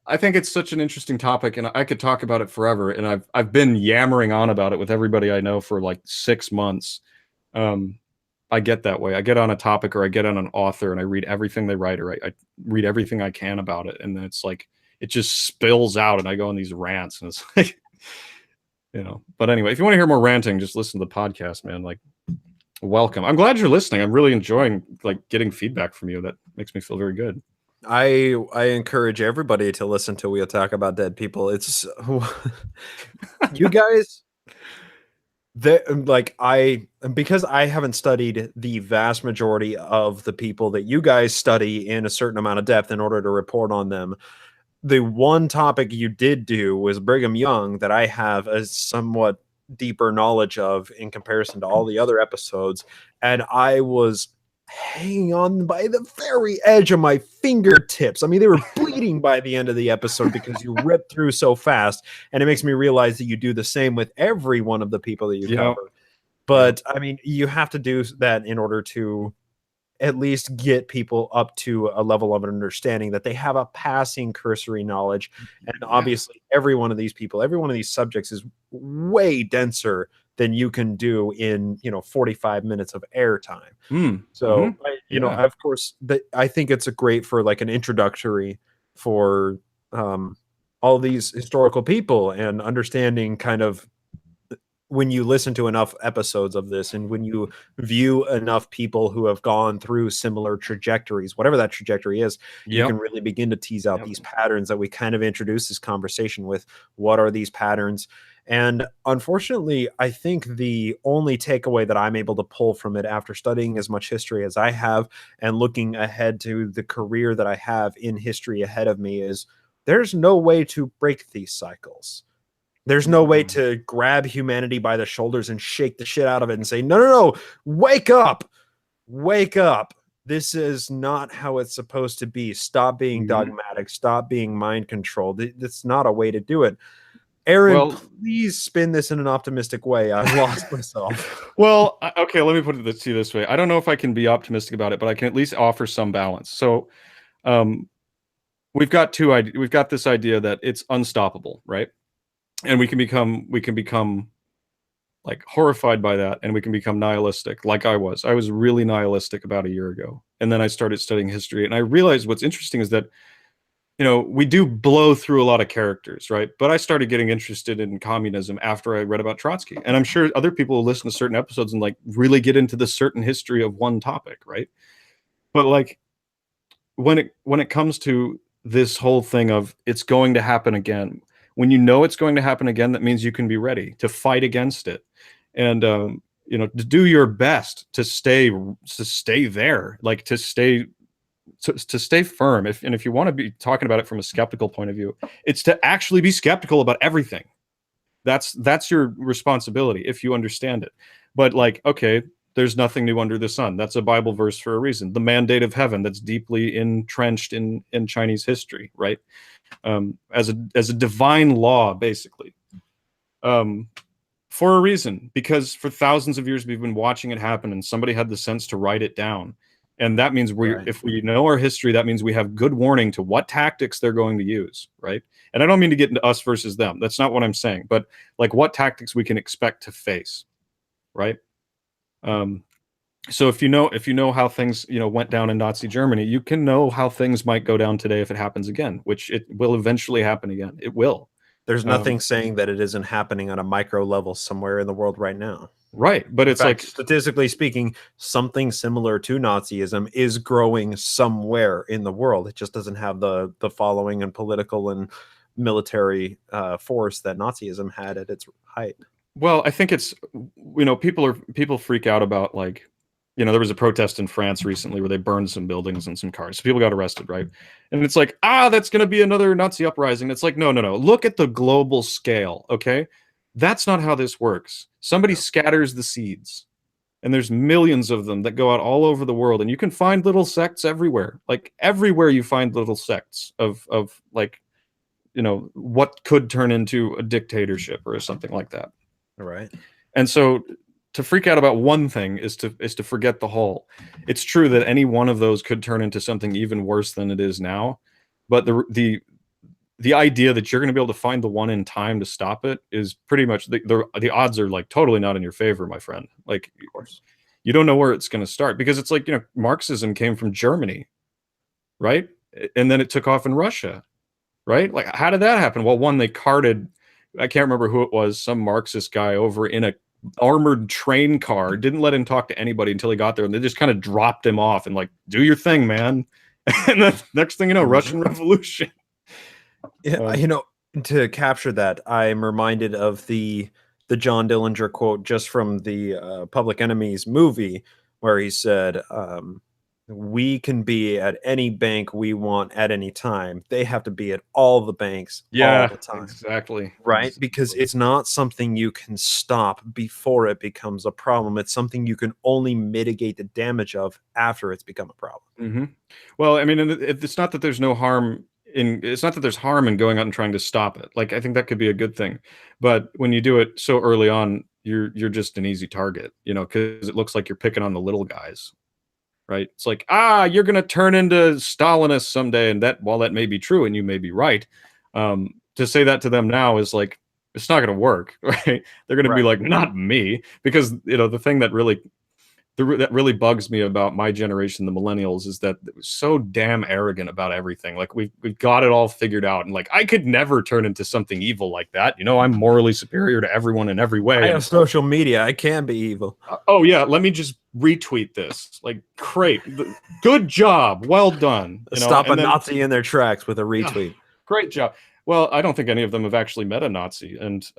I think it's such an interesting topic and I could talk about it forever. And I've been yammering on about it with everybody I know for like 6 months. Um, I get that way. I get on a topic or I get on an author and I read everything they write or I read everything I can about it. And then it's like, it just spills out and I go on these rants and it's like, you know, but anyway, if you want to hear more ranting, just listen to the podcast, man. Like, welcome. I'm glad you're listening. I'm really enjoying like getting feedback from you. That makes me feel very good. I encourage everybody to listen to We'll Talk About Dead People. It's you guys that like I because I haven't studied the vast majority of the people that you guys study in a certain amount of depth in order to report on them. The one topic you did do was Brigham Young that I have a somewhat deeper knowledge of in comparison to all the other episodes, and I was hanging on by the very edge of my fingertips. I mean, they were bleeding by the end of the episode because you ripped through so fast, and it makes me realize that you do the same with every one of the people that you Yeah. cover. Yeah. But I mean, you have to do that in order to at least get people up to a level of understanding that they have a passing cursory knowledge. And Yeah. obviously, every one of these people, every one of these subjects is way denser than you can do in 45 minutes of airtime. Mm. Hmm. So Yeah. of course, I think it's a great for like an introductory for all these historical people and understanding kind of when you listen to enough episodes of this and when you view enough people who have gone through similar trajectories, whatever that trajectory is, you can Yep. really begin to tease out Yep. these patterns that we kind of introduced this conversation with. What are these patterns? And unfortunately, I think the only takeaway that I'm able to pull from it after studying as much history as I have and looking ahead to the career that I have in history ahead of me is there's no way to break these cycles. There's no way Mm. to grab humanity by the shoulders and shake the shit out of it and say, no, no, no, wake up, wake up. This is not how it's supposed to be. Stop being Mhm. dogmatic. Stop being mind controlled. It's not a way to do it. Aaron, Well, please spin this in an optimistic way. I've lost myself. well, okay, let me put it to you this way. I don't know if I can be optimistic about it, but I can at least offer some balance. So, um, we've got this idea that it's unstoppable, right? And we can become like horrified by that and we can become nihilistic like I was really nihilistic about a year ago, and then I started studying history and I realized what's interesting is that, you know, we do blow through a lot of characters, right? But I started getting interested in communism after I read about Trotsky, and I'm sure other people will listen to certain episodes and like really get into the certain history of one topic, right? But like when it comes to this whole thing of it's going to happen again, when you know it's going to happen again, that means you can be ready to fight against it, and you know, to do your best to stay there, like to stay firm. If you want to be talking about it from a skeptical point of view, it's to actually be skeptical about everything. That's your responsibility if you understand it. But like, okay, there's nothing new under the sun. That's a Bible verse for a reason. The mandate of heaven, that's deeply entrenched in Chinese history, right? As a divine law, basically, um, for a reason. Because for thousands of years we've been watching it happen, and somebody had the sense to write it down. And that means Right. if we know our history, that means we have good warning to what tactics they're going to use, right? And I don't mean to get into us versus them. That's not what I'm saying. But like what tactics we can expect to face, right? Um, So if you know how things, you know, went down in Nazi Germany, you can know how things might go down today if it happens again, which it will eventually happen again. It will. There's Um, nothing saying that it isn't happening on a micro level somewhere in the world right now. right, but In it's fact, like, statistically speaking, something similar to Nazism is growing somewhere in the world. It just doesn't have the following and political and military force that Nazism had at its height. well, I think it's, you know, people freak out about, like, you know, there was a protest in France recently where they burned some buildings and some cars. So people got arrested, right? And it's like, ah, that's going to be another Nazi uprising. It's like, no, no, no. Look at the global scale, okay? That's not how this works. Somebody No. scatters the seeds, and there's millions of them that go out all over the world, and you can find little sects everywhere. Like everywhere you find little sects of like, you know, what could turn into a dictatorship or something like that. All right. And so to freak out about one thing is to forget the whole. It's true that any one of those could turn into something even worse than it is now, but the idea that you're going to be able to find the one in time to stop it is pretty much the odds are like totally not in your favor, my friend. Like, Of course. you don't know where it's going to start, because it's like, you know, Marxism came from Germany, right? And then it took off in Russia, right? Like, how did that happen? Well, one, they carted, I can't remember who it was, some Marxist guy over in a armored train car, didn't let him talk to anybody until he got there, and they just kind of dropped him off and like, do your thing, man. And then next thing you know, Russian Revolution. Yeah, to capture that, I'm reminded of the John Dillinger quote just from the Public Enemies movie, where he said, "We can be at any bank we want at any time. They have to be at all the banks all Yeah, the time." exactly. Right? Because it's not something you can stop before it becomes a problem. It's something you can only mitigate the damage of after it's become a problem. Hmm. Well, I mean, and it's not that there's no harm in, it's not that there's harm in going out and trying to stop it. Like, I think that could be a good thing, but when you do it so early on, you're just an easy target, you know, because it looks like you're picking on the little guys, right? It's like, ah, you're going to turn into Stalinist someday, and that, while that may be true and you may be right, to say that to them now is like, it's not going to work, right? They're going to be Right. like, not me, because, you know, the thing that really that really bugs me about my generation, the millennials, is that it was so damn arrogant about everything. Like, we've got it all figured out, and like, I could never turn into something evil like that. You know, I'm morally superior to everyone in every I way. And have social media. I can be evil. oh yeah, let me just retweet this. Like, great, good job, well done. You know, Stop a and then Nazi in their tracks with a yeah, retweet. great job. Well, I don't think any of them have actually met a Nazi, and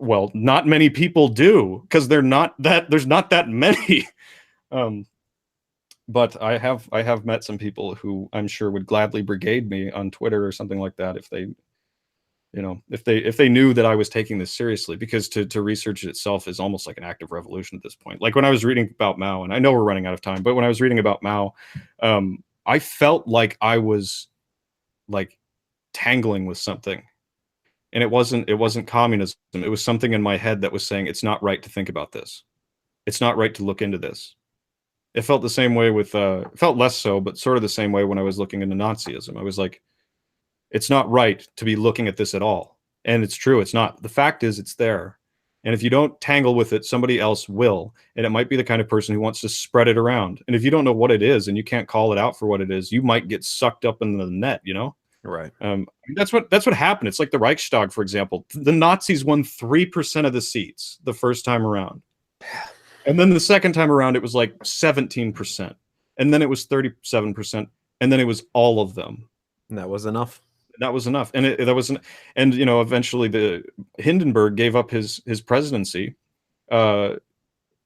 well, not many people do, because they're not that there's not that many. Um, but I have met some people who I'm sure would gladly brigade me on Twitter or something like that if they, you know, if they knew that I was taking this seriously, because to research it itself is almost like an act of revolution at this point. Like, when I was reading about Mao, and I know we're running out of time, but when I was reading about Mao, I felt like I was like tangling with something, and it wasn't communism. It was something in my head that was saying it's not right to think about this. It's not right to look into this. It felt the same way with, it felt less so, but sort of the same way when I was looking into Nazism. I was like, it's not right to be looking at this at all. And it's true, it's not. The fact is, it's there. And if you don't tangle with it, somebody else will. And it might be the kind of person who wants to spread it around. And if you don't know what it is and you can't call it out for what it is, you might get sucked up in the net, you know? Right. That's what happened. It's like the Reichstag, for example. The Nazis won 3% of the seats the first time around. And then the second time around, it was like 17%. And then it was 37%. And then it was all of them. And that was enough. That was enough. And that was, and you know, eventually the Hindenburg gave up his presidency, and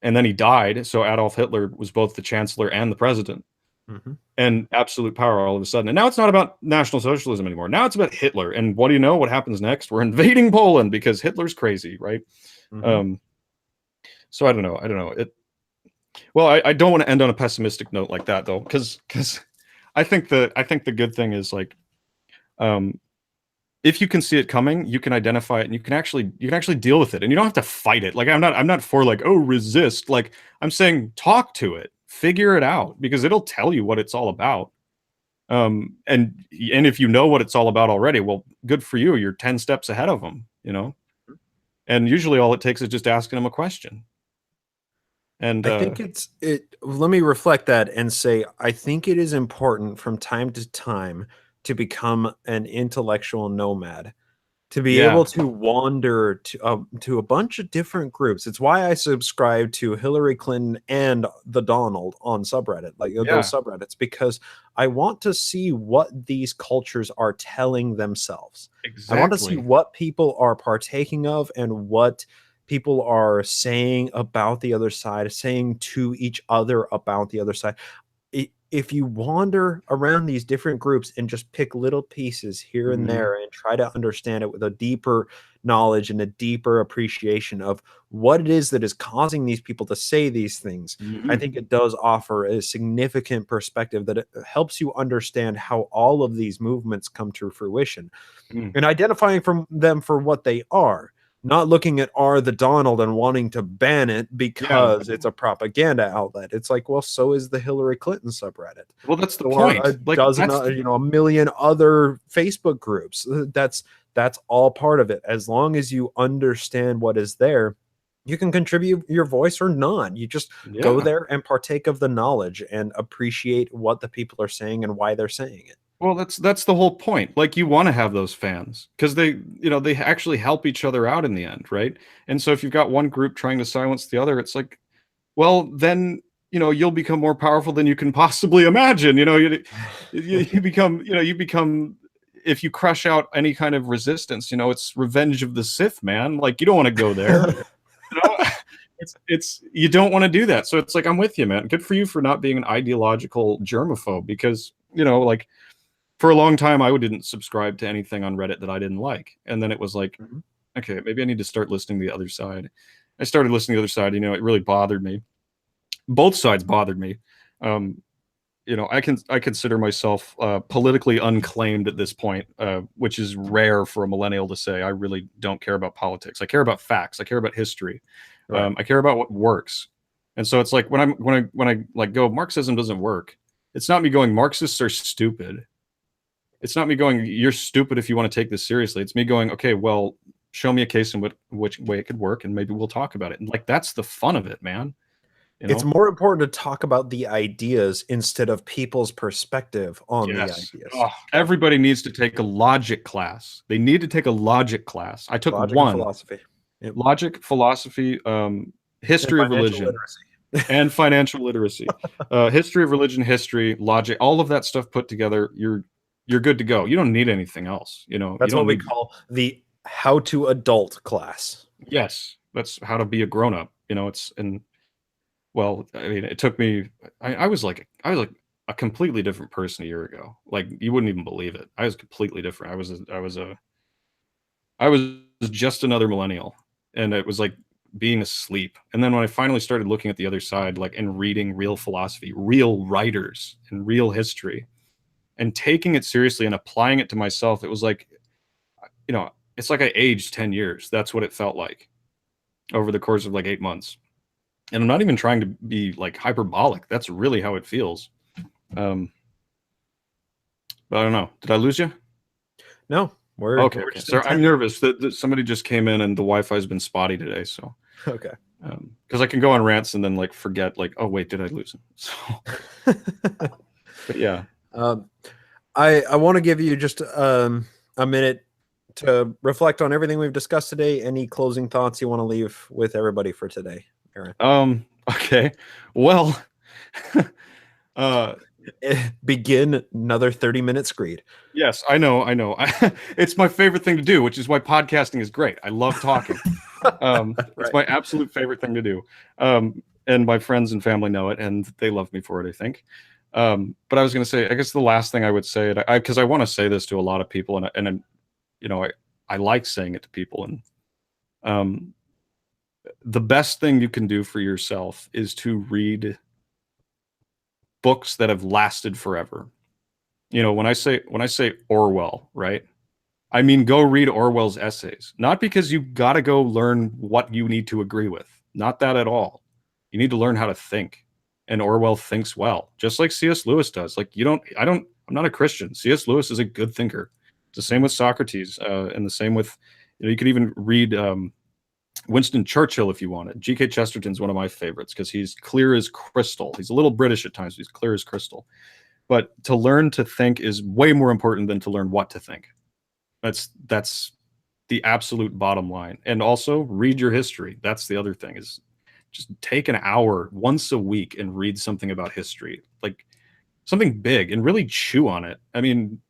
then he died. So Adolf Hitler was both the chancellor and the president, Mm-hmm. and absolute power all of a sudden. And now it's not about National Socialism anymore. Now it's about Hitler. And what do you know? What happens next? We're invading Poland because Hitler's crazy, right? Mm-hmm. So I don't know. I don't know. Well, I don't want to end on a pessimistic note like that, though, because I think the good thing is, like, if you can see it coming, you can identify it, and you can actually deal with it, and you don't have to fight it. Like, I'm not for, like, oh, resist. Like, I'm saying, talk to it, figure it out, because it'll tell you what it's all about. And if you know what it's all about already, well, good for you. You're 10 steps ahead of them, you know. And usually all it takes is just asking them a question. And I think let me reflect that and say I think it is important from time to time to become an intellectual nomad, to be yeah, able to wander to a bunch of different groups. It's why I subscribe to Hillary Clinton and the Donald on subreddit, like those yeah, subreddits, because I want to see what these cultures are telling themselves. I want to see exactly. what people are partaking of and what people are saying about the other side, saying to each other about the other side. If you wander around these different groups and just pick little pieces here and Hmm. there and try to understand it with a deeper knowledge and a deeper appreciation of what it is that is causing these people to say these things, I Hmm. think it does offer a significant perspective that it helps you understand how all of these movements come to fruition Mm. and identifying from them for what they are, not looking at R the Donald and wanting to ban it Yeah. because it's a propaganda outlet. It's like, well, so is the Hillary Clinton subreddit. Well, that's the So are a point. Like dozen, that's the a million other Facebook groups. That's all part of it. As long as you understand what is there, you can contribute your voice or not. You just go yeah. there and partake of the knowledge and appreciate what the people are saying and why they're saying it. Well, that's the whole point. Like you want to have those fans because they actually help each other out in the end, right? And so if you've got one group trying to silence the other, it's like, well, then you'll become more powerful than you can possibly imagine. You become if you crush out any kind of resistance, it's Revenge of the Sith, man. Like you don't want to go there. You know, it's you don't want to do that. So it's like I'm with you, man. Good for you for not being an ideological germaphobe because like for a long time I didn't subscribe to anything on Reddit that I didn't like, and then it was like, Mhm. okay, maybe I need to start listening to the other side. I started listening to the other side. It really bothered me. Both sides bothered me. Um, I consider myself politically unclaimed at this point, which is rare for a millennial to say. I really don't care about politics. I care about facts. I care about history. Right. I care about what works. And so it's like when I like go Marxism doesn't work. It's not me going Marxists are stupid. It's not me going you're stupid if you want to take this seriously. It's me going okay, well, show me a case in which way it could work, and maybe we'll talk about it. And like that's the fun of it, man. You It's know? more important to talk about the ideas instead of people's perspective on the Yes. ideas. Oh, everybody needs to take a logic class. They need to take a logic class. I took Logic and one philosophy. Yep. logic, philosophy, And history of financial religion, literacy. and financial literacy. History of religion, history, logic, all of that stuff put together, you're good to go. You don't need anything else. You That's what don't we need. call the how to adult class. Yes, that's how to be a grown up. It's and well, I mean, it took me. I was like a completely different person a year ago. Like you wouldn't even believe it. I was completely different. I was just another millennial, and it was like being asleep. And then when I finally started looking at the other side, like and reading real philosophy, real writers, and real history, and taking it seriously and applying it to myself, it was like, it's like I aged 10 years. That's what it felt like over the course of like 8 months. And I'm not even trying to be like hyperbolic. That's really how it feels. Um, but I don't know. Did I lose you? No, Okay, we're okay. just So I'm intent. nervous that somebody just came in and the Wi-Fi has been spotty today. So Okay. because I can go on rants and then like forget like, oh wait, did I lose him? So, but yeah. um, I want to give you just a minute to reflect on everything we've discussed today. Any closing thoughts you want to leave with everybody for today, Aaron? Okay. Well, uh, Begin another 30-minute screed. yes, I know, I know. It's my favorite thing to do, which is why podcasting is great. I love talking. It's Right. my absolute favorite thing to do. And my friends and family know it, and they love me for it, I think. But I was going to say, I guess the last thing I would say, because I want to say this to a lot of people, and I like saying it to people, and um, the best thing you can do for yourself is to read books that have lasted forever. When I say Orwell, right? I mean, go read Orwell's essays. Not because you got to go learn what you need to agree with. Not that at all. You need to learn how to think. And Orwell thinks well, just like C.S. Lewis does. Like I'm not a Christian. C.S. Lewis is a good thinker. It's the same with Socrates, and the same with, you could even read. Winston Churchill, if you want it. G.K. Chesterton's one of my favorites because he's clear as crystal. He's a little British at times, but he's clear as crystal. But to learn to think is way more important than to learn what to think. That's the absolute bottom line. And also read your history. That's the other thing, is just take an hour once a week and read something about history, like something big, and really chew on it. I mean,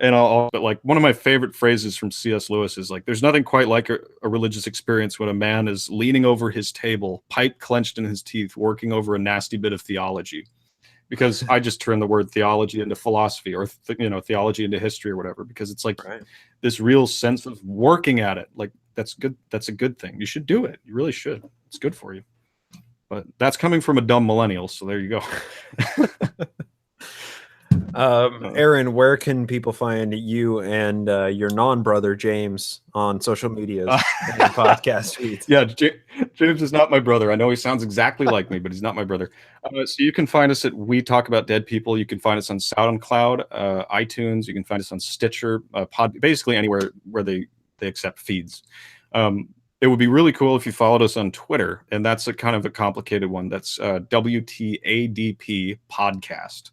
and but like one of my favorite phrases from C.S. Lewis is like, there's nothing quite like a religious experience when a man is leaning over his table, pipe clenched in his teeth, working over a nasty bit of theology. Because I just turn the word theology into philosophy, or theology into history or whatever, because it's like this real sense of working at it. Like that's good. That's a good thing. You should do it. You really should. It's good for you. But that's coming from a dumb millennial. So there you go. Aaron, where can people find you and your non-brother James on social medias and podcast feeds? Yeah, James is not my brother. I know he sounds exactly like me, but he's not my brother. So you can find us at We Talk About Dead People. You can find us on SoundCloud, iTunes. You can find us on Stitcher, basically anywhere where they accept feeds. It would be really cool if you followed us on Twitter, and that's a kind of a complicated one. That's WTADP Podcast.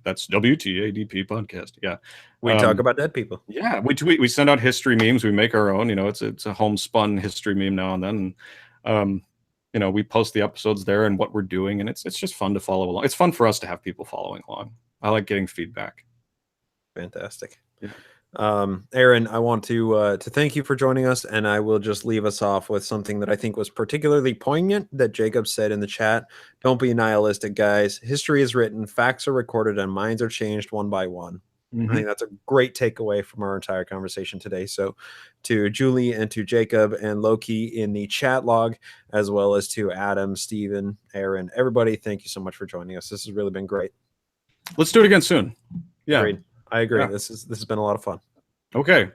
That's WTADP Podcast. Yeah. We talk about dead people. Yeah, we tweet. We send out history memes. We make our own. It's a homespun history meme now and then. And, we post the episodes there and what we're doing, and it's just fun to follow along. It's fun for us to have people following along. I like getting feedback. Fantastic. Yeah. Aaron, I want to thank you for joining us, and I will just leave us off with something that I think was particularly poignant that Jacob said in the chat. Don't be nihilistic, guys. History is written, facts are recorded, and minds are changed one by one. I think that's a great takeaway from our entire conversation today. So to Julie and to Jacob and Loki in the chat log, as well as to Adam, Steven, Aaron, everybody, thank you so much for joining us. This has really been great. Let's do it again soon. Yeah. Agreed. I agree. Yeah. This has been a lot of fun. Okay.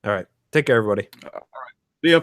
All right. Take care, everybody. All right. See ya.